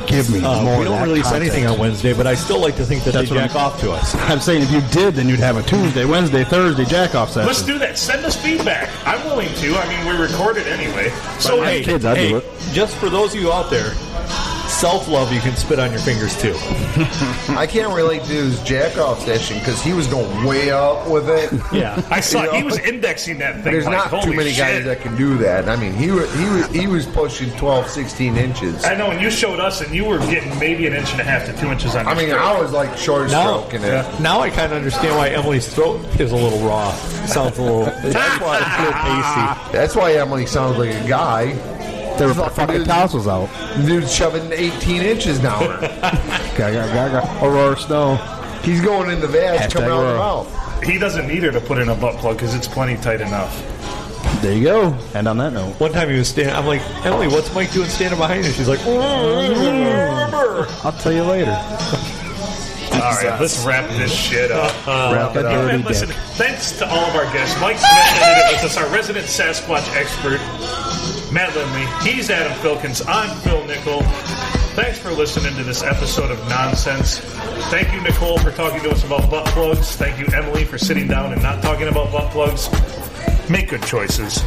Give me more We of don't that release content. anything on Wednesday, but I still like to think that That's they what jack off to us. I'm saying if you did, then you'd have a Tuesday, Wednesday, Thursday jack-off session. Let's do that. Send us feedback. I'm willing to. I mean, we record it anyway. So Hey, kids, I'd do it. Just for those of you out there, self-love, you can spit on your fingers too. I can't relate to his jack-off session because he was going way up with it. Yeah. I saw You know? he was indexing that thing. There's like, not too holy many guys shit. that can do that. I mean, he was pushing 12, 16 inches. I know, and you showed us, and you were getting maybe 1.5 inches to 2 inches on your I mean, stroke. I was like short Now, stroking it. now I kind of understand why Emily's throat is a little raw. Sounds a little. That's why it's a little pacey. That's why Emily sounds like a guy. They were fucking tonsils out. Dude's shoving 18 inches down her. Gaga. Aurora Snow. He's going in the vag, Hashtag coming out of the Aurora. mouth. He doesn't need her to put in a butt plug because it's plenty tight enough. There you go. And on that note, One time he was standing. I'm like, Emily, what's Mike doing standing behind you? She's like, I'll tell you later. All right, let's wrap this shit up. Wrap it up. And listen, thanks to all of our guests. Mike Smith ended it with us, our resident Sasquatch expert, Matt Lindley. He's Adam Filkins. I'm Phil Nickel. Thanks for listening to this episode of Nonsense. Thank you, Nicole, for talking to us about butt plugs. Thank you, Emily, for sitting down and not talking about butt plugs. Make good choices.